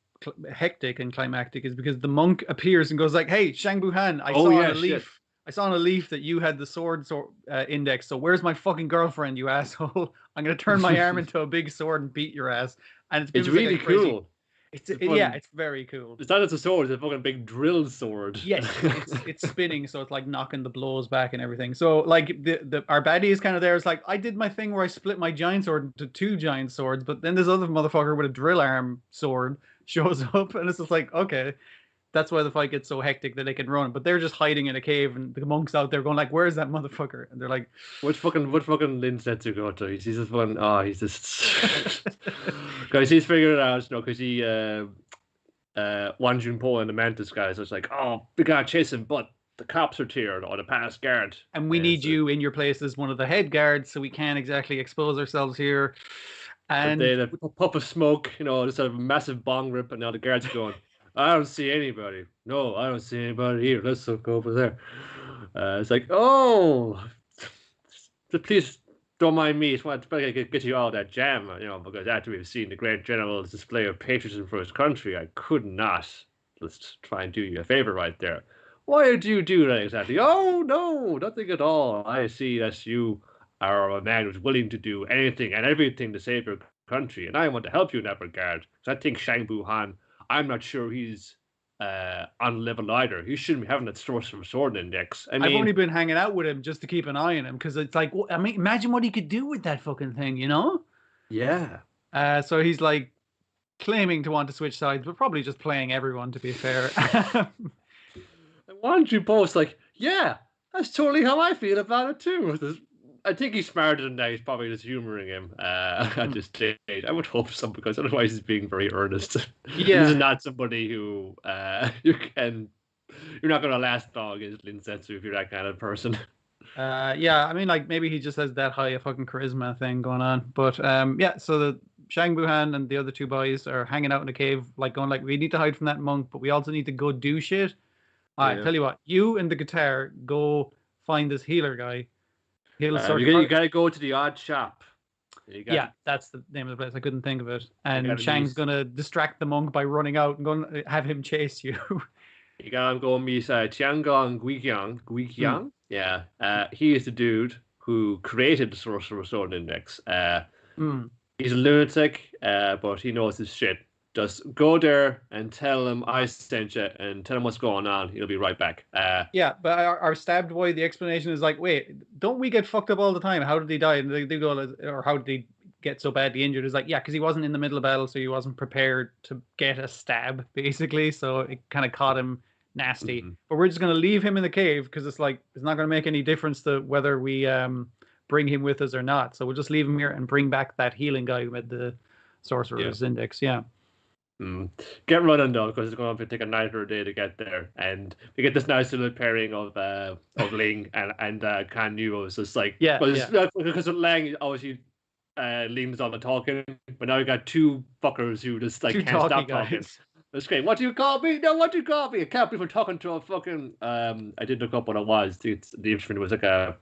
hectic and climactic is because the monk appears and goes like, "Hey, Shang Buhan, I saw on a leaf that you had the sword index, so where's my fucking girlfriend, you asshole? I'm going to turn my arm into a big sword and beat your ass." And it's really cool. It's very cool. It's not just a sword; it's a fucking big drill sword. Yes, it's spinning, so it's like knocking the blows back and everything. So like our baddie is kind of there. It's like, I did my thing where I split my giant sword into 2 giant swords, but then this other motherfucker with a drill arm sword shows up, and it's just like, okay, that's why the fight gets so hectic that they can run. But they're just hiding in a cave, and the monks out there going like, "Where's that motherfucker?" And they're like, "Which fucking Lin Setsu go to? He's just fun. Oh, he's just guys. He's figured it out, because he Wan Junpo and the Mantis guys. So it's like, oh, we gotta chase him, but the cops are here, or the past guard, and we need you in your place as one of the head guards, so we can't exactly expose ourselves here." And they a puff of smoke, just a massive bong rip, and now the guards are going, "I don't see anybody. No, I don't see anybody here. Let's go over there." It's like, oh, please don't mind me. It's better get you out of that jam, because after we've seen the great general's display of patriotism for his country, I could not just try and do you a favor right there. Why did you do that exactly? Oh, no, nothing at all. I see that you are a man who's willing to do anything and everything to save your country, and I want to help you in that regard. Because I think Shang Buhan, I'm not sure he's on level either. He shouldn't be having that sword index. I've only been hanging out with him just to keep an eye on him, because it's like, imagine what he could do with that fucking thing, Yeah. So he's like claiming to want to switch sides, but probably just playing everyone, to be fair. Why don't you both yeah, that's totally how I feel about it too. I think he's smarter than that. He's probably just humoring him at this stage. I would hope so, because otherwise he's being very earnest. Yeah. This is not somebody who you're not going to last long against Lin Setsu if you're that kind of person. Yeah, maybe he just has that high a fucking charisma thing going on. But so the Shang Buhan and the other 2 boys are hanging out in a cave, going we need to hide from that monk, but we also need to go do shit. All right, tell you what, you and the guitar go find this healer guy. You gotta go to the odd shop. That's the name of the place. I couldn't think of it. And Shang's gonna distract the monk by running out and going to have him chase you. You gotta go meet Tiangong Guiqiang. Yeah. He is the dude who created the Sorcerer Sword Index. He's a lunatic, but he knows his shit. Just go there and tell him I sent you, and tell him what's going on. He'll be right back. Yeah, but our stabbed boy, the explanation is like, wait, don't we get fucked up all the time? How did he die? And they go, or how did he get so badly injured? It's like, yeah, because he wasn't in the middle of battle, so he wasn't prepared to get a stab, basically. So it kind of caught him nasty. But we're just going to leave him in the cave because it's like, it's not going to make any difference to whether we bring him with us or not. So we'll just leave him here and bring back that healing guy who had the Sorcerer's Index. Yeah. Get running though, because it's going to take a night or a day to get there, and we get this nice little pairing of Ling and Kan Yu. So it's like, because Lang obviously Ling's on the talking, but now we got two fuckers who just like can't stop talking. That's great. What do you call me? No, what do you call me? I can't believe I'm talking to a fucking. I did look up what it was. The instrument was like a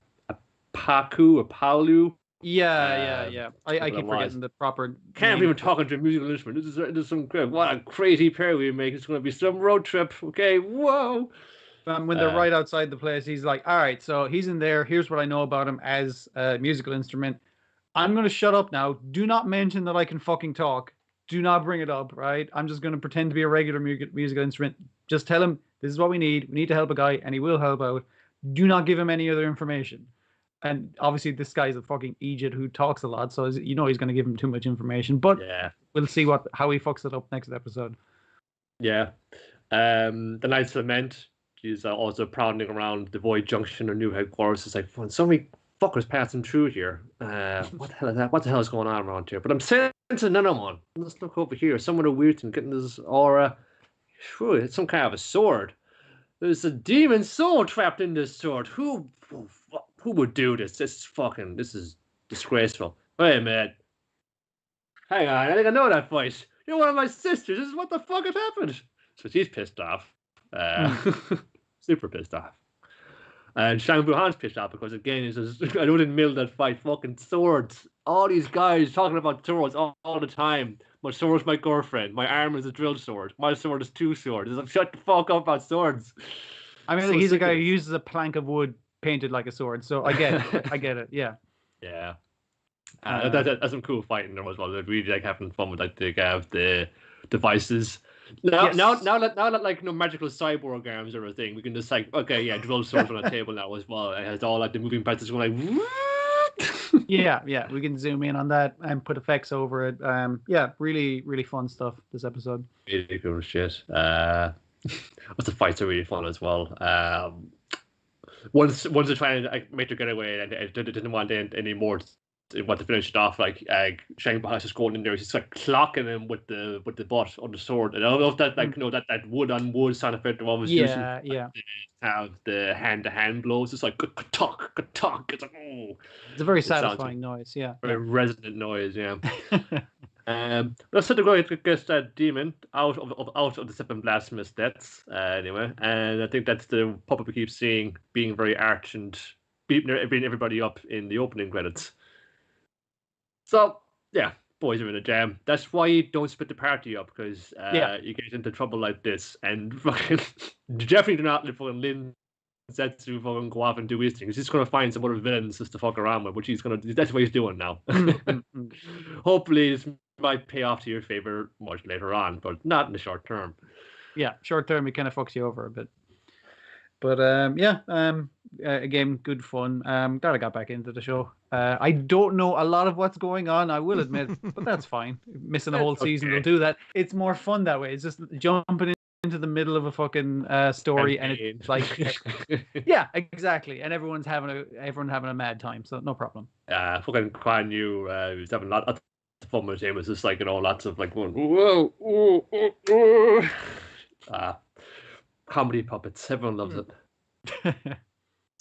paku, a palu. Yeah. I keep forgetting the proper. Can't even talking to a musical instrument. This is some what a crazy pair we make. It's going to be some road trip. Okay, whoa. When they're right outside the place, he's like, "All right, so he's in there. Here's what I know about him as a musical instrument. I'm going to shut up now. Do not mention that I can fucking talk. Do not bring it up. Right? I'm just going to pretend to be a regular musical instrument. Just tell him this is what we need. We need to help a guy, and he will help out. Do not give him any other information." And obviously, this guy's a fucking Egypt who talks a lot, so you know he's going to give him too much information. But we'll see how he fucks it up next episode. Yeah. The Knights of Lament, she's also prowling around the Void Junction or new headquarters. It's like, so many fuckers passing through here. What the hell is that? What the hell is going on around here? But I'm sensing another one. Let's look over here. Some of the weird thing, getting this aura. Whew, it's some kind of a sword. There's a demon soul trapped in this sword. Who would do this? This is disgraceful. Wait a minute. Hang on, I think I know that voice. You're one of my sisters. This is what the fuck has happened. So she's pissed off. Super pissed off. And Shang Buhan's pissed off because again, he says, I know in mill that fight fucking swords. All these guys talking about swords all the time. My sword's my girlfriend. My arm is a drill sword. My sword is two swords. It's like, shut the fuck up about swords. I mean, he's a guy who uses a plank of wood painted like a sword, so I get it. I get it. Yeah. Yeah. That's some cool fighting there as well. They're really like having fun with like the devices. Now that like magical cyborg arms are a thing, we can just like drill swords on a table now as well. It has all like the moving parts going like. Yeah, we can zoom in on that and put effects over it. Really, really fun stuff this episode. Really cool shit. What's the fights are really fun as well. Once they're trying to make their getaway and they didn't want it anymore, they want to finish it off. Like Shang Bahas is going in there, he's like clocking him with the butt on the sword. And I don't know if that that wood on wood sound effect they're always using. Yeah. Have the hand to hand blows. It's like ka-tok. It's like it's a very satisfying noise. Yeah. Very resonant noise. Yeah. Let's say they're going to get that demon out of the seven blasphemous deaths anyway, and I think that's the puppet we keep seeing being very arch and beating everybody up in the opening credits. So yeah, boys are in a jam. That's why you don't split the party up, because you get into trouble like this, and fucking definitely do not let fucking Lin Zetsu fucking go off and do his thing. He's just gonna find some other villains just to fuck around with, which that's what he's doing now. Hopefully this might pay off to your favor much later on, but not in the short term. Yeah, short term it kind of fucks you over a bit. But again, good fun. Glad I got back into the show. I don't know a lot of what's going on, I will admit, but that's fine. Missing a whole season will do that. It's more fun that way. It's just jumping into the middle of a fucking story, and it's like, yeah, exactly. And everyone's having a mad time, so no problem. Fucking Quan Yu was having lots of fun with him. It was just like, lots of like going, whoa. Comedy puppets. Everyone loves it.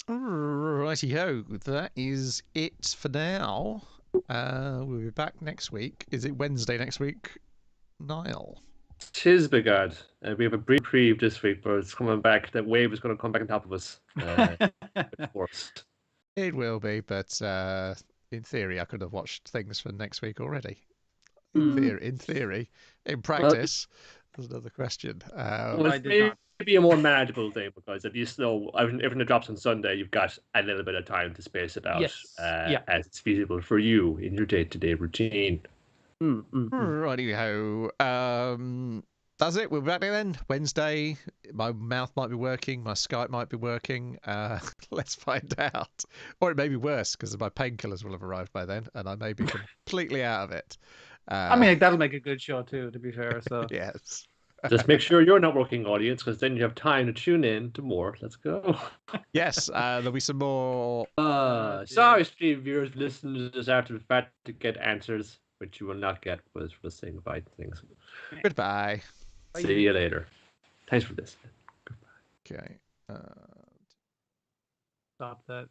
Righty-ho. That is it for now. We'll be back next week. Is it Wednesday next week, Niall? Tis begad. We have a brief preview this week, but it's coming back. That wave is going to come back on top of us. Of course. It will be, but in theory, I could have watched things for next week already. In theory. In practice, there's another question. Maybe a more manageable thing, because at least everything that drops on Sunday, you've got a little bit of time to space it out, as it's feasible for you in your day-to-day routine. Righty-ho. That's it. We're back then. Wednesday. My mouth might be working. My Skype might be working. Let's find out. Or it may be worse because my painkillers will have arrived by then, and I may be completely out of it. I mean, like, that'll make a good show too, to be fair. So yes. Just make sure you're not working, audience, because then you have time to tune in to more. Let's go. Yes, there'll be some more. Sorry, stream viewers, listeners, after the fact to get answers, which you will not get was for saying goodbye things. Goodbye. See you later. Thanks for listening. Okay. Stop that.